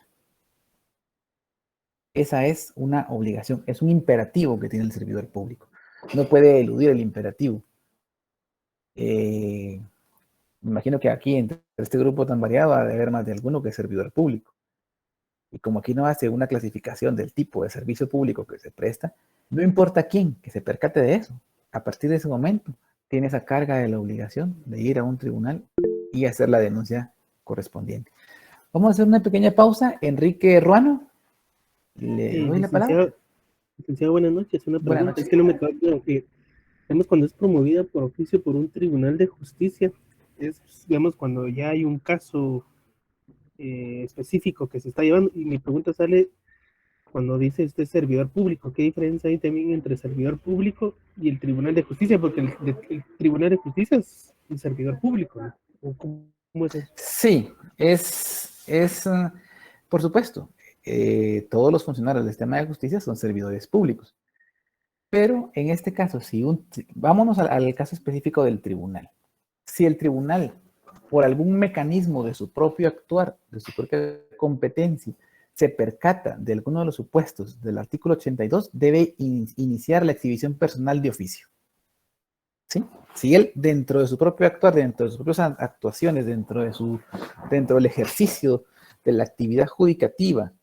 Esa es una obligación, es un imperativo que tiene el servidor público. No puede eludir el imperativo. Me imagino que aquí, entre este grupo tan variado, ha de haber más de alguno que es servidor público. Y como aquí no hace una clasificación del tipo de servicio público que se presta, no importa quién que se percate de eso, a partir de ese momento tiene esa carga de la obligación de ir a un tribunal y hacer la denuncia correspondiente. Vamos a hacer una pequeña pausa. Enrique Ruano, le doy la palabra. Licenciado, buenas noches. Una Buenas pregunta, noches. es que no me quedó claro que, digamos, cuando es promovida por oficio por un tribunal de justicia, es, digamos, cuando ya hay un caso específico que se está llevando, y mi pregunta sale cuando dice este servidor público, ¿qué diferencia hay también entre servidor público y el tribunal de justicia? Porque el tribunal de justicia es un servidor público, ¿no? ¿O cómo es eso? Sí, por supuesto, todos los funcionarios del sistema de justicia son servidores públicos. Pero en este caso, vámonos al caso específico del tribunal. Si el tribunal, por algún mecanismo de su propio actuar, de su propia competencia, se percata de alguno de los supuestos del artículo 82, debe iniciar la exhibición personal de oficio. ¿Sí? Si él, dentro de su propio actuar, dentro de sus propias actuaciones, dentro del ejercicio de la actividad judicativa,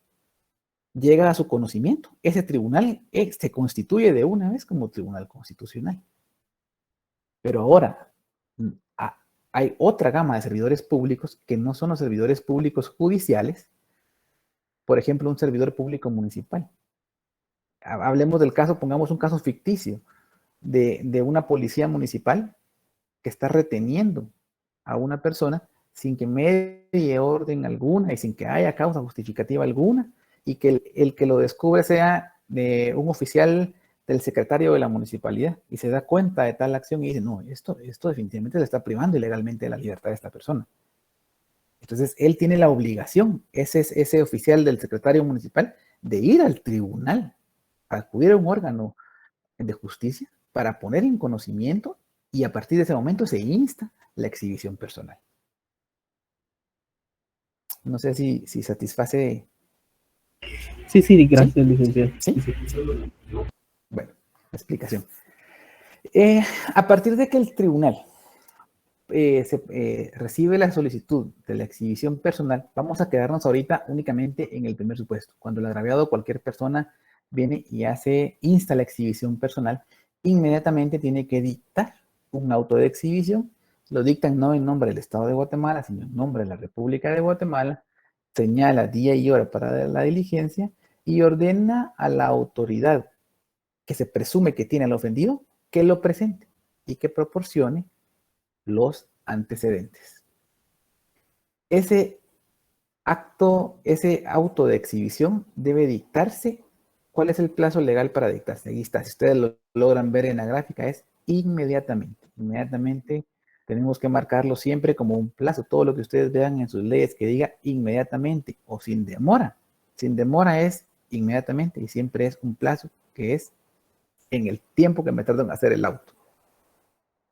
llega a su conocimiento, ese tribunal se constituye de una vez como tribunal constitucional. Pero ahora hay otra gama de servidores públicos que no son los servidores públicos judiciales, por ejemplo, un servidor público municipal. Hablemos del caso, pongamos un caso ficticio de una policía municipal que está reteniendo a una persona sin que medie orden alguna y sin que haya causa justificativa alguna, y que el que lo descubre sea un oficial del secretario de la municipalidad y se da cuenta de tal acción y dice, no, esto definitivamente le está privando ilegalmente de la libertad de esta persona. Entonces, él tiene la obligación, ese oficial del secretario municipal, de ir al tribunal, a acudir a un órgano de justicia para poner en conocimiento, y a partir de ese momento se insta la exhibición personal. No sé si satisface. Sí, gracias, licenciado. ¿Sí? Bueno, explicación. A partir de que el tribunal recibe la solicitud de la exhibición personal, vamos a quedarnos ahorita únicamente en el primer supuesto. Cuando el agraviado o cualquier persona viene y insta la exhibición personal, inmediatamente tiene que dictar un auto de exhibición. Lo dictan no en nombre del Estado de Guatemala, sino en nombre de la República de Guatemala, señala día y hora para la diligencia y ordena a la autoridad que se presume que tiene al ofendido que lo presente y que proporcione los antecedentes. Ese auto de exhibición debe dictarse. ¿Cuál es el plazo legal para dictarse? Aquí está, si ustedes lo logran ver en la gráfica, es inmediatamente. Inmediatamente tenemos que marcarlo siempre como un plazo. Todo lo que ustedes vean en sus leyes que diga inmediatamente o sin demora. Sin demora es inmediatamente y siempre es un plazo que es en el tiempo que me tardo en hacer el auto.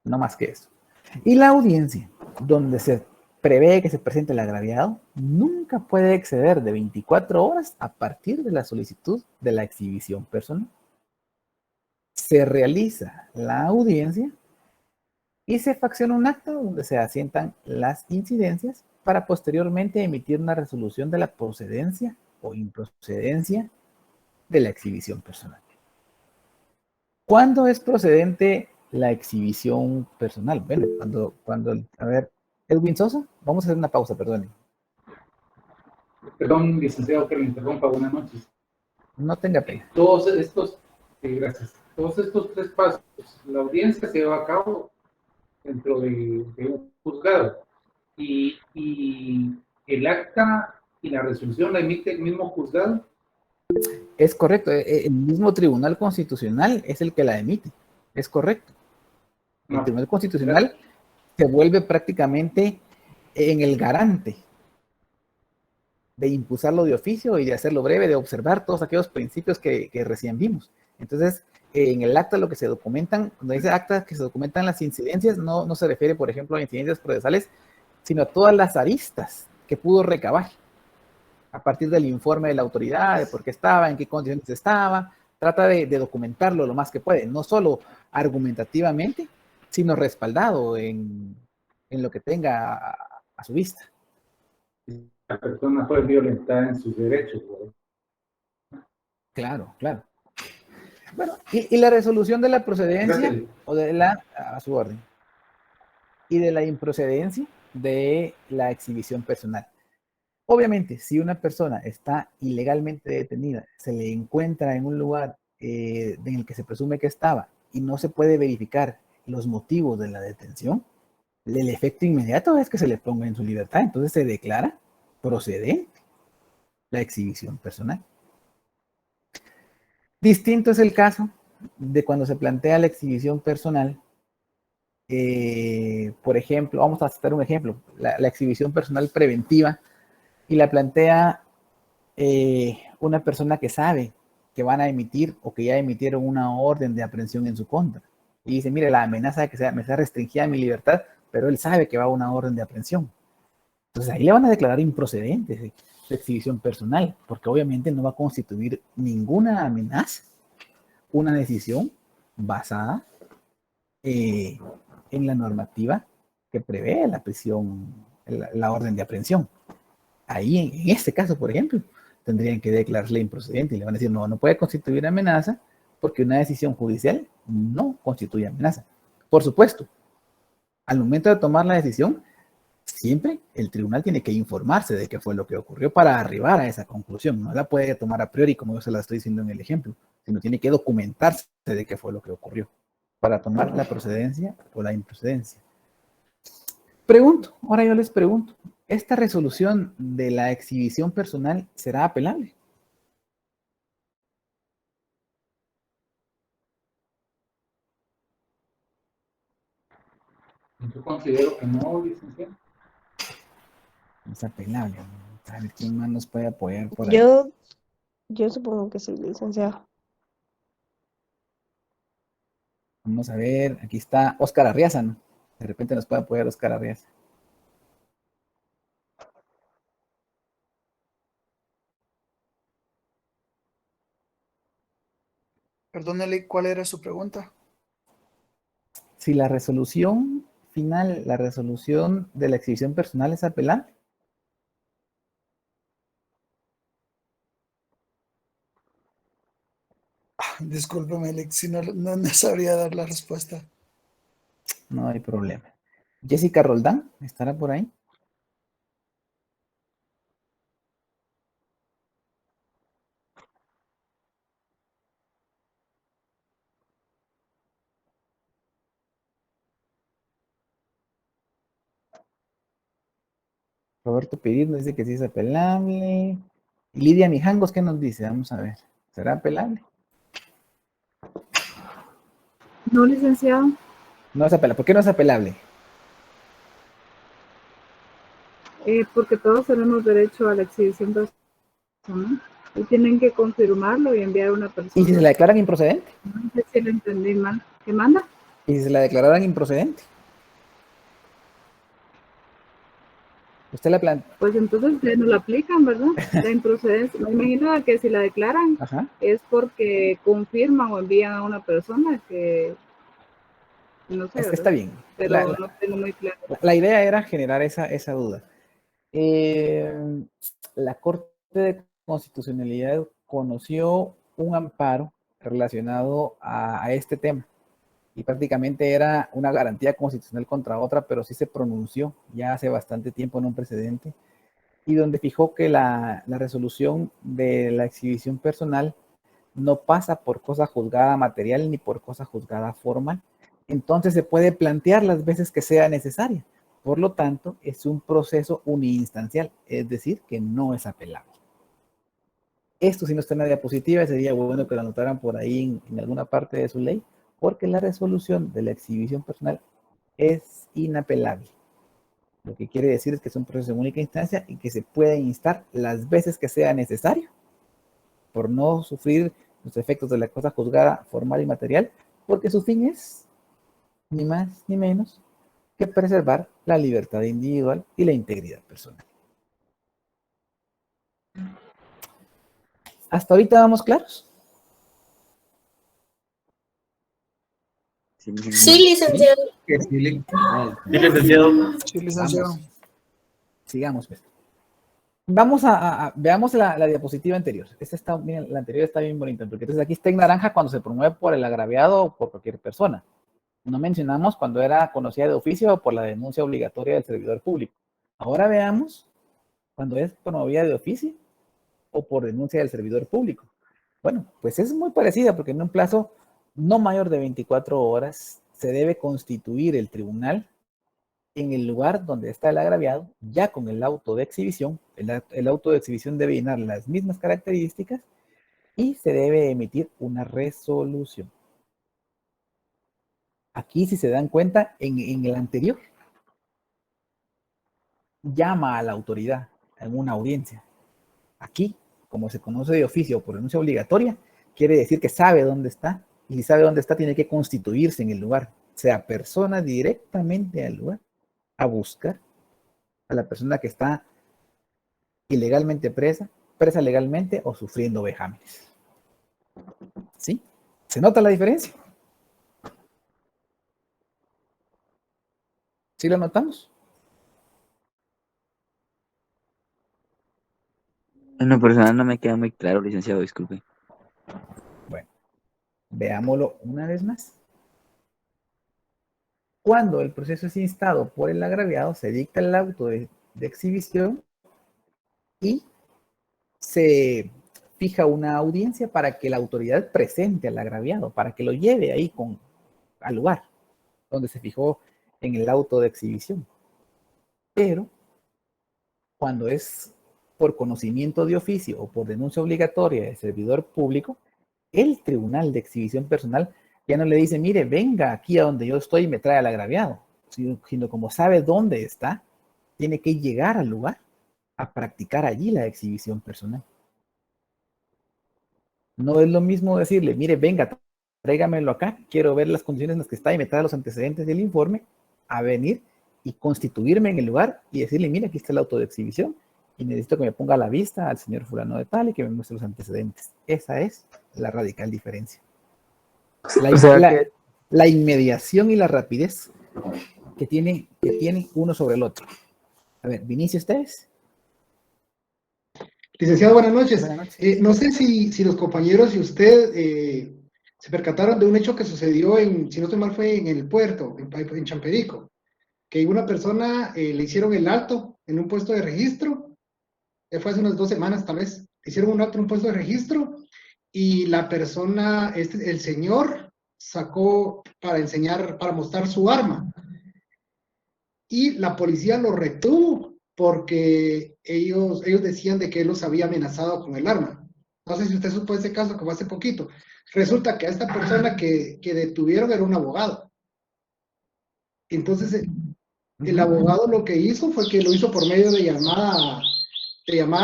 No más que eso. Y la audiencia, donde se prevé que se presente el agraviado, nunca puede exceder de 24 horas a partir de la solicitud de la exhibición personal. Se realiza la audiencia y se facciona un acta donde se asientan las incidencias para posteriormente emitir una resolución de la procedencia o improcedencia de la exhibición personal. ¿Cuándo es procedente la exhibición personal? Bueno, a ver, Edwin Sosa, vamos a hacer una pausa, perdón. Perdón, licenciado, que le interrumpa. Buenas noches. No tenga pena. Gracias. Todos estos tres pasos, la audiencia se lleva a cabo dentro de un juzgado y el acta y la resolución la emite el mismo juzgado. Es correcto, el mismo Tribunal Constitucional es el que la emite, es correcto. El Tribunal Constitucional se vuelve prácticamente en el garante de impulsarlo de oficio y de hacerlo breve, de observar todos aquellos principios que recién vimos. Entonces, en el acta lo que se documentan, cuando dice acta que se documentan las incidencias, no se refiere, por ejemplo, a incidencias procesales, sino a todas las aristas que pudo recabar a partir del informe de la autoridad, de por qué estaba, en qué condiciones estaba. Trata de documentarlo lo más que puede, no solo argumentativamente, sino respaldado en lo que tenga a su vista. La persona fue violentada en sus derechos, ¿verdad? Claro. Bueno, y la resolución de la procedencia o a su orden, y de la improcedencia de la exhibición personal. Obviamente, si una persona está ilegalmente detenida, se le encuentra en un lugar en el que se presume que estaba y no se puede verificar los motivos de la detención, el efecto inmediato es que se le ponga en su libertad. Entonces se declara procedente la exhibición personal. Distinto es el caso de cuando se plantea la exhibición personal. Por ejemplo, vamos a citar un ejemplo, la exhibición personal preventiva, y la plantea una persona que sabe que van a emitir o que ya emitieron una orden de aprehensión en su contra. Y dice, mire, la amenaza de que me sea restringida mi libertad, pero él sabe que va a una orden de aprehensión. Entonces ahí le van a declarar improcedente de exhibición personal, porque obviamente no va a constituir ninguna amenaza, una decisión basada en la normativa que prevé la prisión, la orden de aprehensión. Ahí, en este caso, por ejemplo, tendrían que declararle improcedente y le van a decir, no, no puede constituir amenaza porque una decisión judicial no constituye amenaza. Por supuesto, al momento de tomar la decisión, siempre el tribunal tiene que informarse de qué fue lo que ocurrió para arribar a esa conclusión. No la puede tomar a priori como yo se la estoy diciendo en el ejemplo, sino tiene que documentarse de qué fue lo que ocurrió para tomar la procedencia o la improcedencia. Pregunto, ahora yo les pregunto, ¿esta resolución de la exhibición personal será apelable? Yo considero que no, licenciado. Es apelable. A ver quién más nos puede apoyar por ahí. Yo supongo que sí, licenciado. Vamos a ver, aquí está Óscar Arriaza, ¿no? De repente nos puede apoyar Óscar Arriaza. Perdónele, ¿cuál era su pregunta? Si la resolución final, la resolución de la exhibición personal es apelable. Discúlpeme, Alex, si no sabría dar la respuesta. No hay problema. Jessica Roldán, ¿estará por ahí? Roberto Pirid nos dice que sí es apelable. Lidia Mijangos, ¿qué nos dice? Vamos a ver. ¿Será apelable? No, licenciado. No es apelable. ¿Por qué no es apelable? Porque todos tenemos derecho a la exhibición personal y tienen que confirmarlo y enviar a una persona. ¿Y si se la declaran improcedente? No sé si lo entendí mal. ¿Qué manda? ¿Y si se la declararan improcedente? Usted la plantea. Pues entonces no la aplican, ¿verdad? La improcedencia. Me imagino que si la declaran es porque confirman o envían a una persona que no sé, Está bien. Pero no tengo muy claro. La idea era generar esa duda. La Corte de Constitucionalidad conoció un amparo relacionado a este tema y prácticamente era una garantía constitucional contra otra, pero sí se pronunció ya hace bastante tiempo en un precedente y donde fijó que la resolución de la exhibición personal no pasa por cosa juzgada material ni por cosa juzgada formal. Entonces se puede plantear las veces que sea necesaria. Por lo tanto, es un proceso uniinstancial, es decir, que no es apelable. Esto si no está en la diapositiva, sería bueno que lo anotaran por ahí en alguna parte de su ley, porque la resolución de la exhibición personal es inapelable. Lo que quiere decir es que es un proceso en única instancia y que se puede instar las veces que sea necesario, por no sufrir los efectos de la cosa juzgada formal y material, porque su fin es ni más ni menos que preservar la libertad individual y la integridad personal. ¿Hasta ahorita vamos claros? Sí, licenciado. Sí, licenciado. Sí, licenciado. Vamos. Sigamos, pues. Veamos la diapositiva anterior. Miren, la anterior está bien bonita, porque entonces aquí está en naranja cuando se promueve por el agraviado o por cualquier persona. No mencionamos cuando era conocida de oficio o por la denuncia obligatoria del servidor público. Ahora veamos cuando es promovida de oficio o por denuncia del servidor público. Bueno, pues es muy parecida porque en un plazo no mayor de 24 horas se debe constituir el tribunal en el lugar donde está el agraviado, ya con el auto de exhibición. El auto de exhibición debe llenar las mismas características y se debe emitir una resolución. Aquí, si se dan cuenta, en el anterior, llama a la autoridad en una audiencia. Aquí, como se conoce de oficio o por denuncia obligatoria, quiere decir que sabe dónde está, y si sabe dónde está, tiene que constituirse en el lugar, sea persona directamente al lugar, a buscar a la persona que está ilegalmente presa legalmente o sufriendo vejámenes. ¿Sí? ¿Se nota la diferencia? ¿Sí lo notamos? En lo personal no me queda muy claro, licenciado, disculpe. Bueno, veámoslo una vez más. Cuando el proceso es instado por el agraviado, se dicta el auto de exhibición y se fija una audiencia para que la autoridad presente al agraviado, para que lo lleve ahí al lugar donde se fijó en el auto de exhibición. Pero cuando es por conocimiento de oficio o por denuncia obligatoria del servidor público, el tribunal de exhibición personal ya no le dice, mire, venga aquí a donde yo estoy y me trae al agraviado, sino como sabe dónde está, tiene que llegar al lugar a practicar allí la exhibición personal. No es lo mismo decirle, mire, venga, tráigamelo acá, quiero ver las condiciones en las que está y me trae los antecedentes del informe, a venir y constituirme en el lugar y decirle, mire, aquí está el auto de exhibición y necesito que me ponga a la vista al señor fulano de tal y que me muestre los antecedentes. Esa es la radical diferencia. La inmediación y la rapidez que tiene uno sobre el otro. A ver, Vinicio, ¿ustedes? Licenciado, buenas noches. Buenas noches. No sé si los compañeros y usted se percataron de un hecho que sucedió si no estoy mal, fue en el puerto, en Champerico, que una persona le hicieron el alto en un puesto de registro, fue hace unas 2 semanas tal vez, le hicieron un alto en un puesto de registro y la persona, el señor, sacó para mostrar su arma y la policía lo retuvo porque ellos decían de que él los había amenazado con el arma. No sé si usted supo ese caso que fue hace poquito. Resulta que a esta persona que detuvieron era un abogado. Entonces, el abogado lo que hizo fue que lo hizo por medio de llamada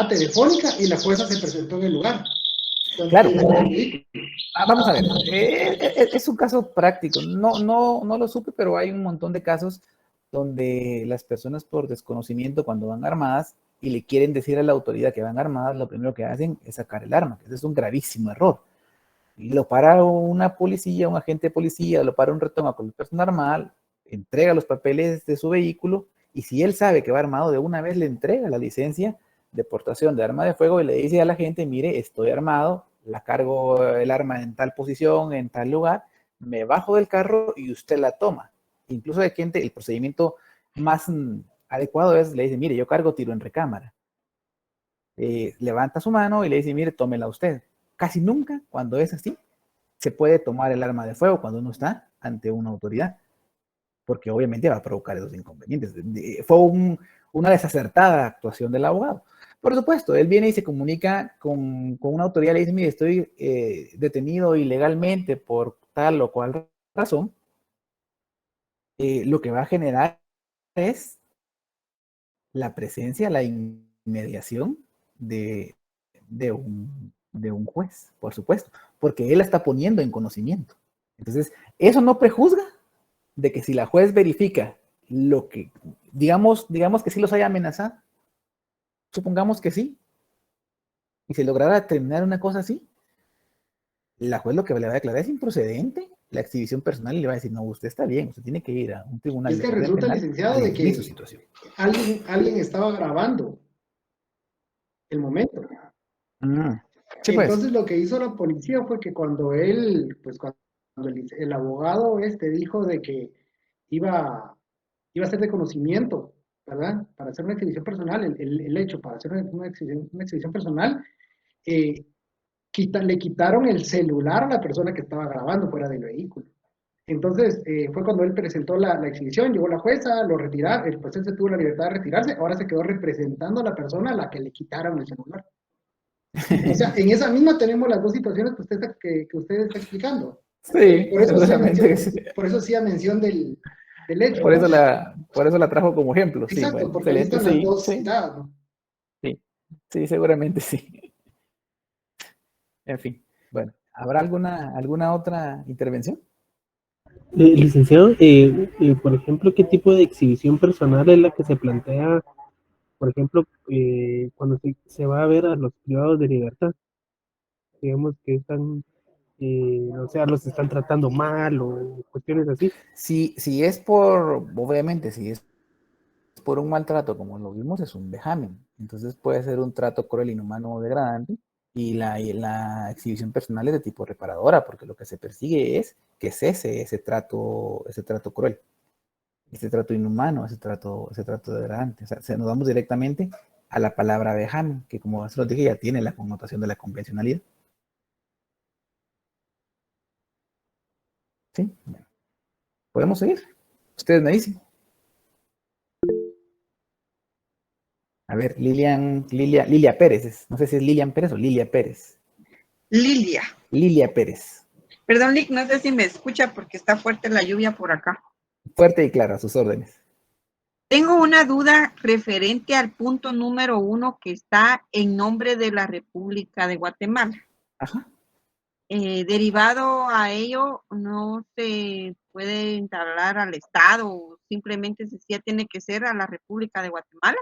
telefónica y la jueza se presentó en el lugar. Entonces, claro. Vamos a ver. Es un caso práctico. No lo supe, pero hay un montón de casos donde las personas por desconocimiento cuando van armadas y le quieren decir a la autoridad que van armadas, lo primero que hacen es sacar el arma. Ese es un gravísimo error. Y lo para una policía, un agente de policía, lo para un retoma con persona armada, entrega los papeles de su vehículo y si él sabe que va armado, de una vez le entrega la licencia de portación de arma de fuego y le dice a la gente, mire, estoy armado, la cargo el arma en tal posición, en tal lugar, me bajo del carro y usted la toma. Incluso de gente, el procedimiento más adecuado es, le dice, mire, yo cargo tiro en recámara. Levanta su mano y le dice, mire, tómela usted. Casi nunca, cuando es así, se puede tomar el arma de fuego cuando uno está ante una autoridad, porque obviamente va a provocar esos inconvenientes. Fue una desacertada actuación del abogado. Por supuesto, él viene y se comunica con una autoridad, le dice, mire, estoy detenido ilegalmente por tal o cual razón. Lo que va a generar es la presencia, la inmediación de un juez, por supuesto, porque él la está poniendo en conocimiento. Entonces, eso no prejuzga de que si la juez verifica lo que, digamos que sí los haya amenazado, supongamos que sí, y se lograra terminar una cosa así, la juez lo que le va a declarar es improcedente la exhibición personal y le va a decir, no, usted está bien, usted tiene que ir a un tribunal. Es que resulta, licenciado, de que su situación. Alguien estaba grabando el momento. Sí, pues. Entonces lo que hizo la policía fue que cuando el abogado dijo de que iba a ser de conocimiento, ¿verdad? Para hacer una exhibición personal, el hecho para hacer una exhibición personal, le quitaron el celular a la persona que estaba grabando fuera del vehículo. Entonces, fue cuando él presentó la exhibición, llegó la jueza, lo retiraron, el proceso tuvo la libertad de retirarse, ahora se quedó representando a la persona a la que le quitaron el celular. O sea, en esa misma tenemos las dos situaciones que usted está explicando. Sí, por eso hacía mención del hecho. Por eso la trajo como ejemplo. Exacto, sí, bueno, porque están las dos citadas, ¿no? Sí, seguramente sí. En fin, bueno, ¿habrá alguna otra intervención? Licenciado, por ejemplo, ¿qué tipo de exhibición personal es la que se plantea, por ejemplo, cuando se va a ver a los privados de libertad? Digamos que están, o sea, los están tratando mal o cuestiones así. Si es por, obviamente, si es por un maltrato, como lo vimos, es un vejamen. Entonces puede ser un trato cruel, inhumano o degradante, y la exhibición personal es de tipo reparadora, porque lo que se persigue es que cese ese trato cruel, ese trato inhumano, ese trato degradante. O sea, nos vamos directamente a la palabra vejamen, que como se lo dije, ya tiene la connotación de la convencionalidad. ¿Sí? Bueno, ¿podemos seguir? Ustedes me dicen. A ver, Lilia Pérez. No sé si es Lilian Pérez o Lilia Pérez. Lilia Pérez. Perdón, Lick, no sé si me escucha porque está fuerte la lluvia por acá. Fuerte y claro, a sus órdenes. Tengo una duda referente al punto número 1 que está en nombre de la República de Guatemala. Ajá. Derivado a ello, no se puede entablar al Estado, simplemente ya tiene que ser a la República de Guatemala.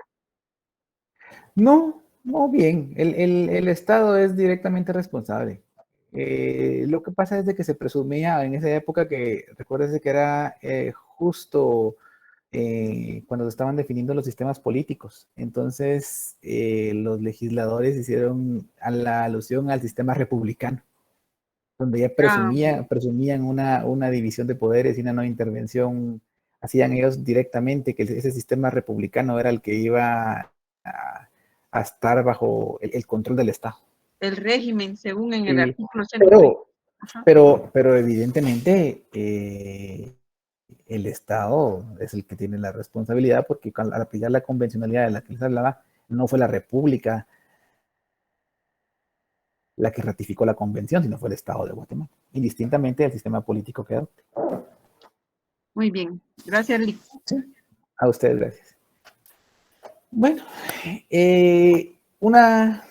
No, bien, el Estado es directamente responsable. Lo que pasa es de que se presumía en esa época que, recuérdese que era justo cuando se estaban definiendo los sistemas políticos. Entonces, los legisladores hicieron a la alusión al sistema republicano, donde ya presumían una división de poderes y una no intervención. Hacían ellos directamente que ese sistema republicano era el que iba a estar bajo el control del Estado. El régimen, según en el Sí, artículo 120. pero evidentemente el Estado es el que tiene la responsabilidad, porque al aplicar la convencionalidad de la que les hablaba, no fue la República la que ratificó la convención, sino fue el Estado de Guatemala, indistintamente del sistema político que adopte. Muy bien, gracias, Lick. Sí. A ustedes, gracias. Bueno, una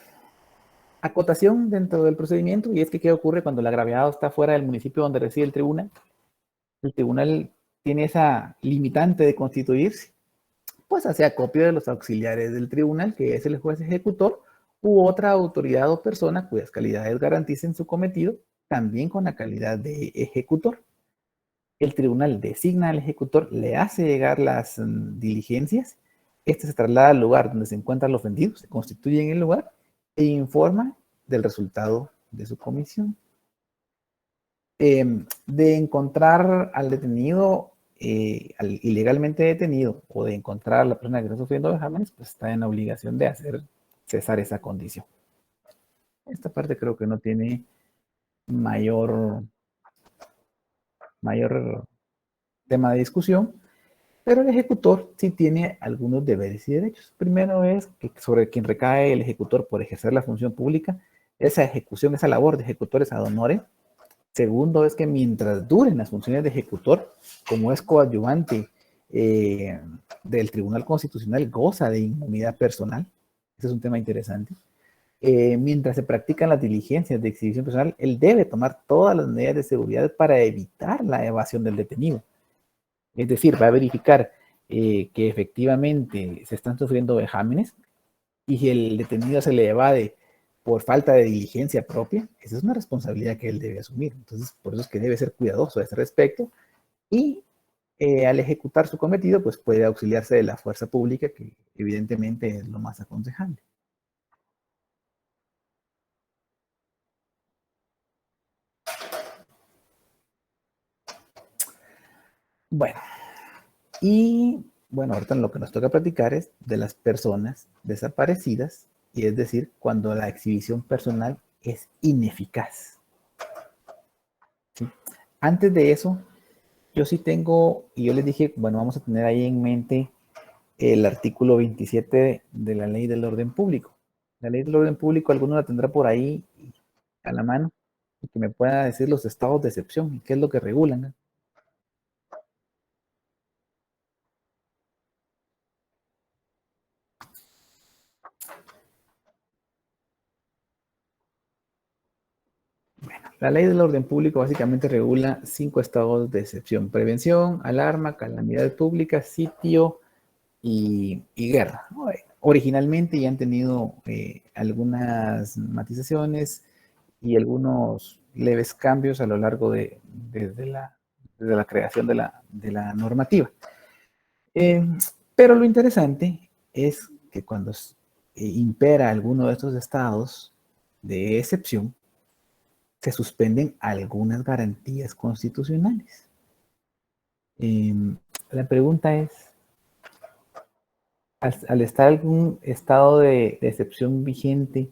acotación dentro del procedimiento, y es que qué ocurre cuando el agraviado está fuera del municipio donde reside el tribunal. El tribunal tiene esa limitante de constituirse, pues hace acopio de los auxiliares del tribunal, que es el juez ejecutor, u otra autoridad o persona cuyas calidades garanticen su cometido, también con la calidad de ejecutor. El tribunal designa al ejecutor, le hace llegar las diligencias, este se traslada al lugar donde se encuentra el ofendido, se constituye en el lugar e informa del resultado de su comisión. De encontrar al detenido, al ilegalmente detenido, o de encontrar a la persona que está sufriendo vejámenes, pues está en la obligación de hacer cesar esa condición. Esta parte creo que no tiene mayor tema de discusión, pero el ejecutor sí tiene algunos deberes y derechos. Primero es que sobre quien recae el ejecutor por ejercer la función pública, esa ejecución, esa labor de ejecutor es ad honorem. Segundo es que mientras duren las funciones de ejecutor, como es coadyuvante del Tribunal Constitucional, goza de inmunidad personal. Ese es un tema interesante. Mientras se practican las diligencias de exhibición personal, él debe tomar todas las medidas de seguridad para evitar la evasión del detenido. Es decir, va a verificar que efectivamente se están sufriendo vejámenes, y si el detenido se le evade por falta de diligencia propia, esa es una responsabilidad que él debe asumir. Entonces, por eso es que debe ser cuidadoso a ese respecto, y al ejecutar su cometido, pues puede auxiliarse de la fuerza pública, que evidentemente es lo más aconsejable. Bueno, y bueno, ahorita lo que nos toca platicar es de las personas desaparecidas, y es decir, cuando la exhibición personal es ineficaz. ¿Sí? Antes de eso, yo sí tengo, y yo les dije, bueno, vamos a tener ahí en mente el artículo 27 de la Ley del Orden Público. La Ley del Orden Público, alguno la tendrá por ahí a la mano, y que me pueda decir los estados de excepción y qué es lo que regulan, ¿no? Bueno, la Ley del Orden Público básicamente regula 5 estados de excepción: prevención, alarma, calamidad pública, sitio y guerra. Originalmente ya han tenido algunas matizaciones y algunos leves cambios a lo largo desde la creación de la normativa. Pero lo interesante es que cuando impera alguno de estos estados de excepción, se suspenden algunas garantías constitucionales. La pregunta es, al estar algún estado de excepción vigente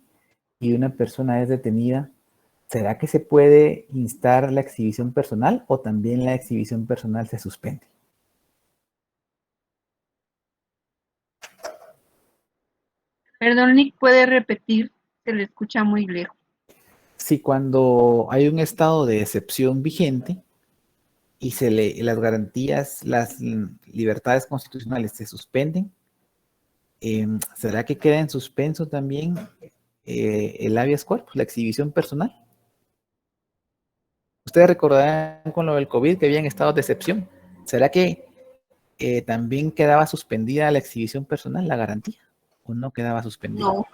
y una persona es detenida, ¿será que se puede instar la exhibición personal o también la exhibición personal se suspende? Perdón, Nick, ¿puede repetir? Se le escucha muy lejos. Si cuando hay un estado de excepción vigente y las garantías, las libertades constitucionales se suspenden, ¿será que queda en suspenso también el habeas corpus, la exhibición personal? Ustedes recordarán con lo del COVID que habían estados de excepción. ¿Será que también quedaba suspendida la exhibición personal, la garantía? ¿O no quedaba suspendida? No.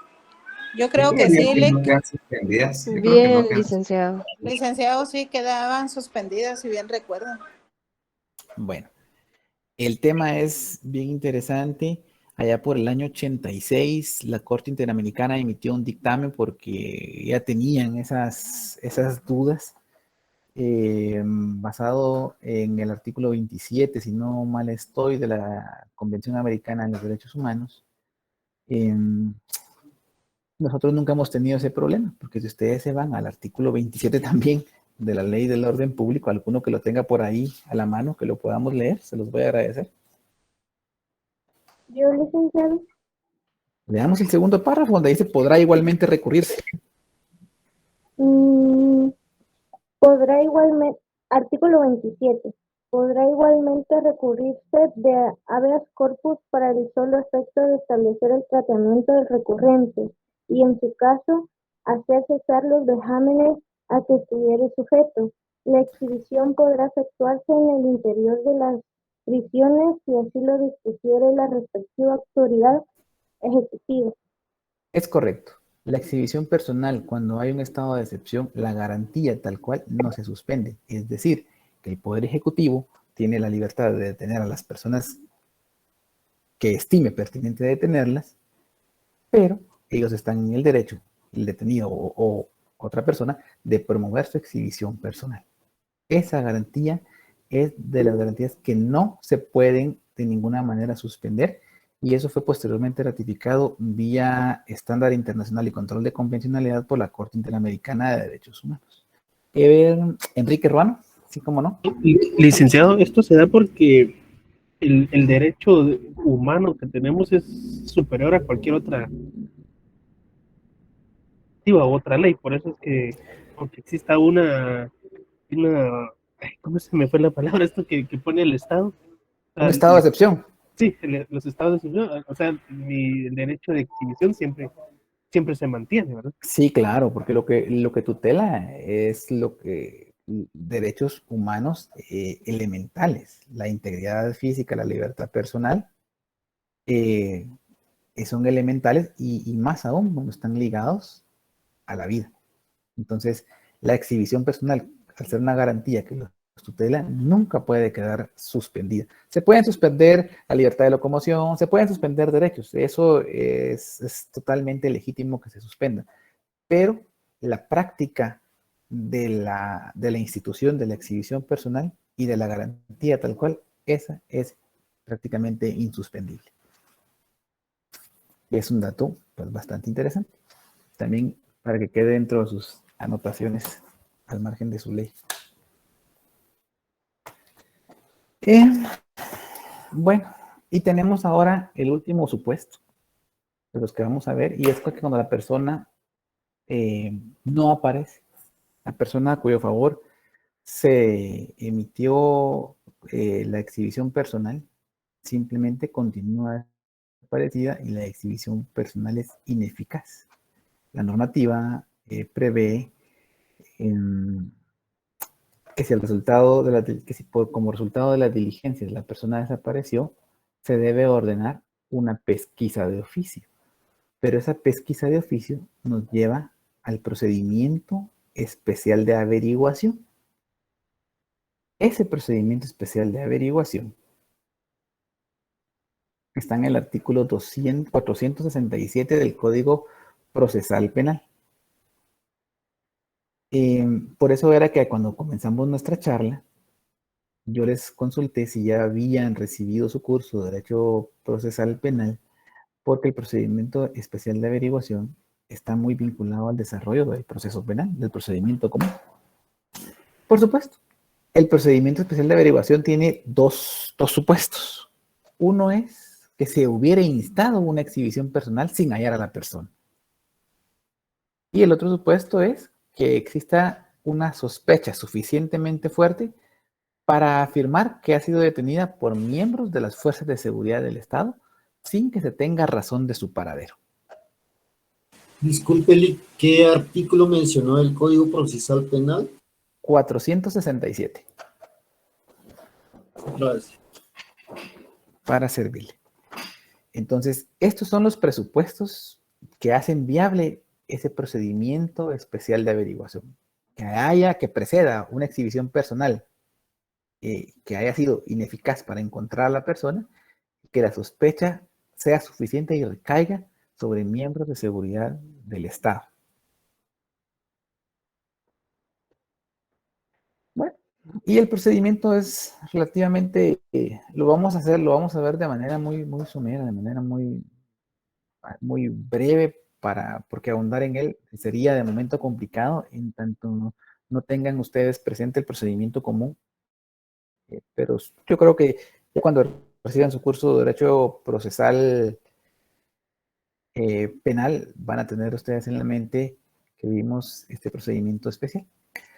Yo creo que sí, Bien, licenciado. Licenciado, sí quedaban suspendidas, si bien recuerdo. Bueno, el tema es bien interesante. Allá por el año 86, la Corte Interamericana emitió un dictamen porque ya tenían esas dudas, basado en el artículo 27, si no mal estoy, de la Convención Americana de los Derechos Humanos. Nosotros nunca hemos tenido ese problema, porque si ustedes se van al artículo 27 también de la Ley del Orden Público, alguno que lo tenga por ahí a la mano, que lo podamos leer, se los voy a agradecer. Yo, licenciado. Leamos el segundo párrafo donde dice podrá igualmente recurrirse. Podrá igualmente, artículo 27, podrá igualmente recurrirse de habeas corpus para el solo efecto de establecer el tratamiento del recurrente y en su caso hacer cesar los vejámenes a que estuviere sujeto. La exhibición podrá efectuarse en el interior de las prisiones si así lo dispusiere la respectiva autoridad ejecutiva. Es correcto. La exhibición personal, cuando hay un estado de excepción, la garantía tal cual no se suspende. Es decir, que el Poder Ejecutivo tiene la libertad de detener a las personas que estime pertinente detenerlas, pero ellos están en el derecho, el detenido o otra persona, de promover su exhibición personal. Esa garantía es de las garantías que no se pueden de ninguna manera suspender, y eso fue posteriormente ratificado vía estándar internacional y control de convencionalidad por la Corte Interamericana de Derechos Humanos. Enrique Ruano, ¿sí, cómo no? Licenciado, esto se da porque el derecho humano que tenemos es superior a cualquier otra ley, por eso es que aunque exista una ¿cómo se me fue la palabra? Esto que pone el Estado. Un estado de excepción. Sí, los estados de excepción, o sea, el derecho de exhibición siempre se mantiene, ¿verdad? Sí, claro, porque lo que tutela es derechos humanos elementales, la integridad física, la libertad personal, son elementales y más aún cuando están ligados a la vida. Entonces, la exhibición personal, al ser una garantía que los tutela, nunca puede quedar suspendida. Se pueden suspender la libertad de locomoción, se pueden suspender derechos, eso es totalmente legítimo que se suspenda, pero la práctica de la institución de la exhibición personal y de la garantía tal cual, esa es prácticamente insuspendible. Es un dato pues, bastante interesante, también para que quede dentro de sus anotaciones al margen de su ley. Bueno, y tenemos ahora el último supuesto de los que vamos a ver, y es que cuando la persona no aparece, la persona a cuyo favor se emitió la exhibición personal, simplemente continúa desaparecida y la exhibición personal es ineficaz. La normativa prevé que si como resultado de las diligencias la persona desapareció, se debe ordenar una pesquisa de oficio. Pero esa pesquisa de oficio nos lleva al procedimiento especial de averiguación. Ese procedimiento especial de averiguación Está en el artículo 467 del Código Procesal Penal. Por eso era que cuando comenzamos nuestra charla, yo les consulté si ya habían recibido su curso de Derecho Procesal Penal, porque el procedimiento especial de averiguación está muy vinculado al desarrollo del proceso penal, del procedimiento común. Por supuesto, el procedimiento especial de averiguación tiene dos supuestos. Uno es que se hubiera instado una exhibición personal sin hallar a la persona. Y el otro supuesto es que exista una sospecha suficientemente fuerte para afirmar que ha sido detenida por miembros de las fuerzas de seguridad del Estado sin que se tenga razón de su paradero. Discúlpele, ¿qué artículo mencionó el Código Procesal Penal? 467. Gracias. Para servirle. Entonces, estos son los presupuestos que hacen viable ese procedimiento especial de averiguación. Que preceda una exhibición personal que haya sido ineficaz para encontrar a la persona, que la sospecha sea suficiente y recaiga sobre miembros de seguridad del Estado. Bueno, y el procedimiento es relativamente, lo vamos a ver de manera muy somera, de manera muy breve, porque ahondar en él sería de momento complicado, en tanto no tengan ustedes presente el procedimiento común. Pero yo creo que ya cuando reciban su curso de Derecho Procesal Penal, van a tener ustedes en la mente que vimos este procedimiento especial.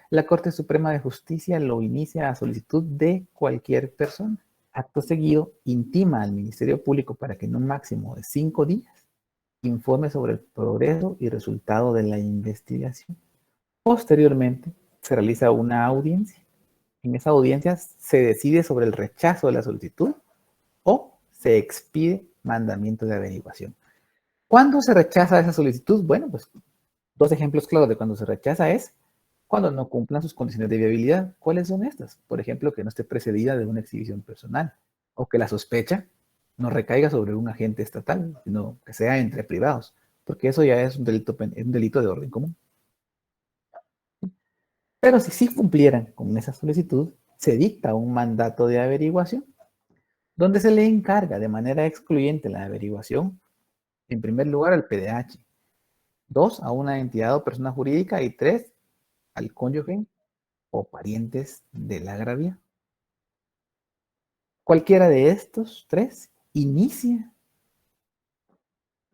La Corte Suprema de Justicia lo inicia a solicitud de cualquier persona. Acto seguido, intima al Ministerio Público para que en un máximo de 5 días informe sobre el progreso y resultado de la investigación. Posteriormente, se realiza una audiencia. En esa audiencia se decide sobre el rechazo de la solicitud o se expide mandamiento de averiguación. ¿Cuándo se rechaza esa solicitud? Bueno, pues 2 ejemplos claros de cuando se rechaza es cuando no cumplan sus condiciones de viabilidad. ¿Cuáles son estas? Por ejemplo, que no esté precedida de una exhibición personal o que la sospecha no recaiga sobre un agente estatal, sino que sea entre privados, porque eso ya es un delito de orden común. Pero si sí cumplieran con esa solicitud, se dicta un mandato de averiguación, donde se le encarga de manera excluyente la averiguación, en primer lugar al PDH, 2 a una entidad o persona jurídica y 3 al cónyuge o parientes del agraviado. Cualquiera de estos 3 inicia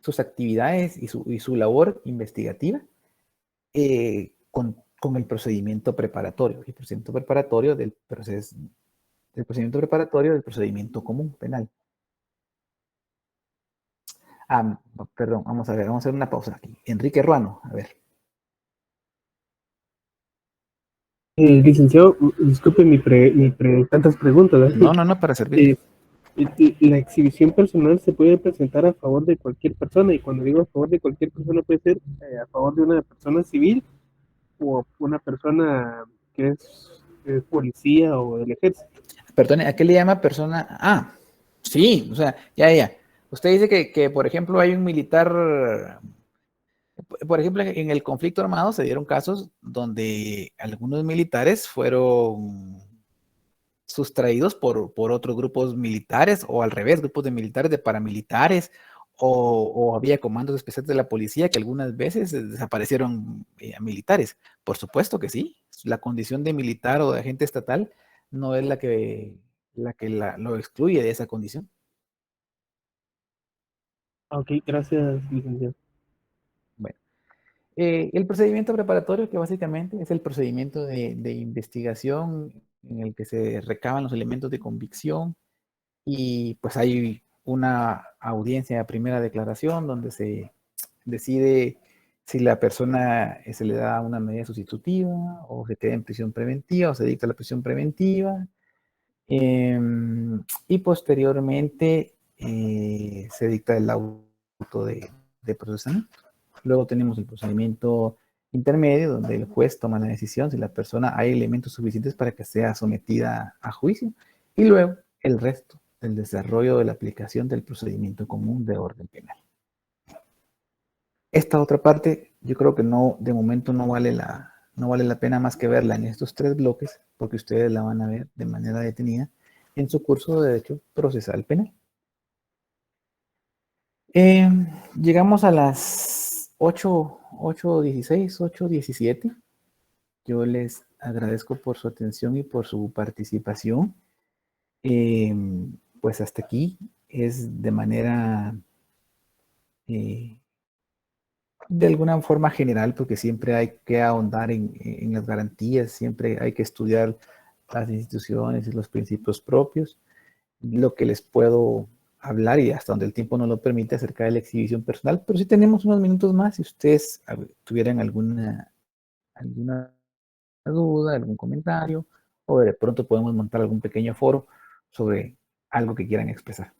sus actividades y su labor investigativa con el procedimiento preparatorio, el procedimiento preparatorio del procedimiento común penal. Perdón, vamos a hacer una pausa aquí. Enrique Ruano, a ver. Licenciado, disculpe tantas preguntas. No, para servir. La exhibición personal se puede presentar a favor de cualquier persona, y cuando digo a favor de cualquier persona puede ser a favor de una persona civil o una persona que es policía o del ejército. Perdone, ¿a qué le llama persona? Sí, o sea, ya. Usted dice que, por ejemplo, hay un militar, por ejemplo, en el conflicto armado se dieron casos donde algunos militares fueron sustraídos por otros grupos militares, o al revés, grupos de militares, de paramilitares, o había comandos especiales de la policía que algunas veces desaparecieron militares. Por supuesto que sí, la condición de militar o de agente estatal no es la que lo excluye de esa condición. Ok, gracias, licenciado. Bueno, el procedimiento preparatorio, que básicamente es el procedimiento de investigación en el que se recaban los elementos de convicción, y pues hay una audiencia de primera declaración donde se decide si la persona se le da una medida sustitutiva o se queda en prisión preventiva o se dicta la prisión preventiva. Y posteriormente se dicta el auto de procesamiento. Luego tenemos el procedimiento intermedio, donde el juez toma la decisión si la persona hay elementos suficientes para que sea sometida a juicio, y luego el resto del desarrollo de la aplicación del procedimiento común de orden penal. Esta otra parte, yo creo que no, de momento no vale la pena más que verla en estos 3 bloques, porque ustedes la van a ver de manera detenida en su curso de Derecho Procesal Penal. Llegamos a las 8:16, 8:17. Yo les agradezco por su atención y por su participación. Pues hasta aquí es de manera, de alguna forma general, porque siempre hay que ahondar en las garantías, siempre hay que estudiar las instituciones y los principios propios. Lo que les puedo hablar, y hasta donde el tiempo no lo permite, acerca de la exhibición personal, pero si tenemos unos minutos más, si ustedes tuvieran alguna duda, algún comentario, o de pronto podemos montar algún pequeño foro sobre algo que quieran expresar.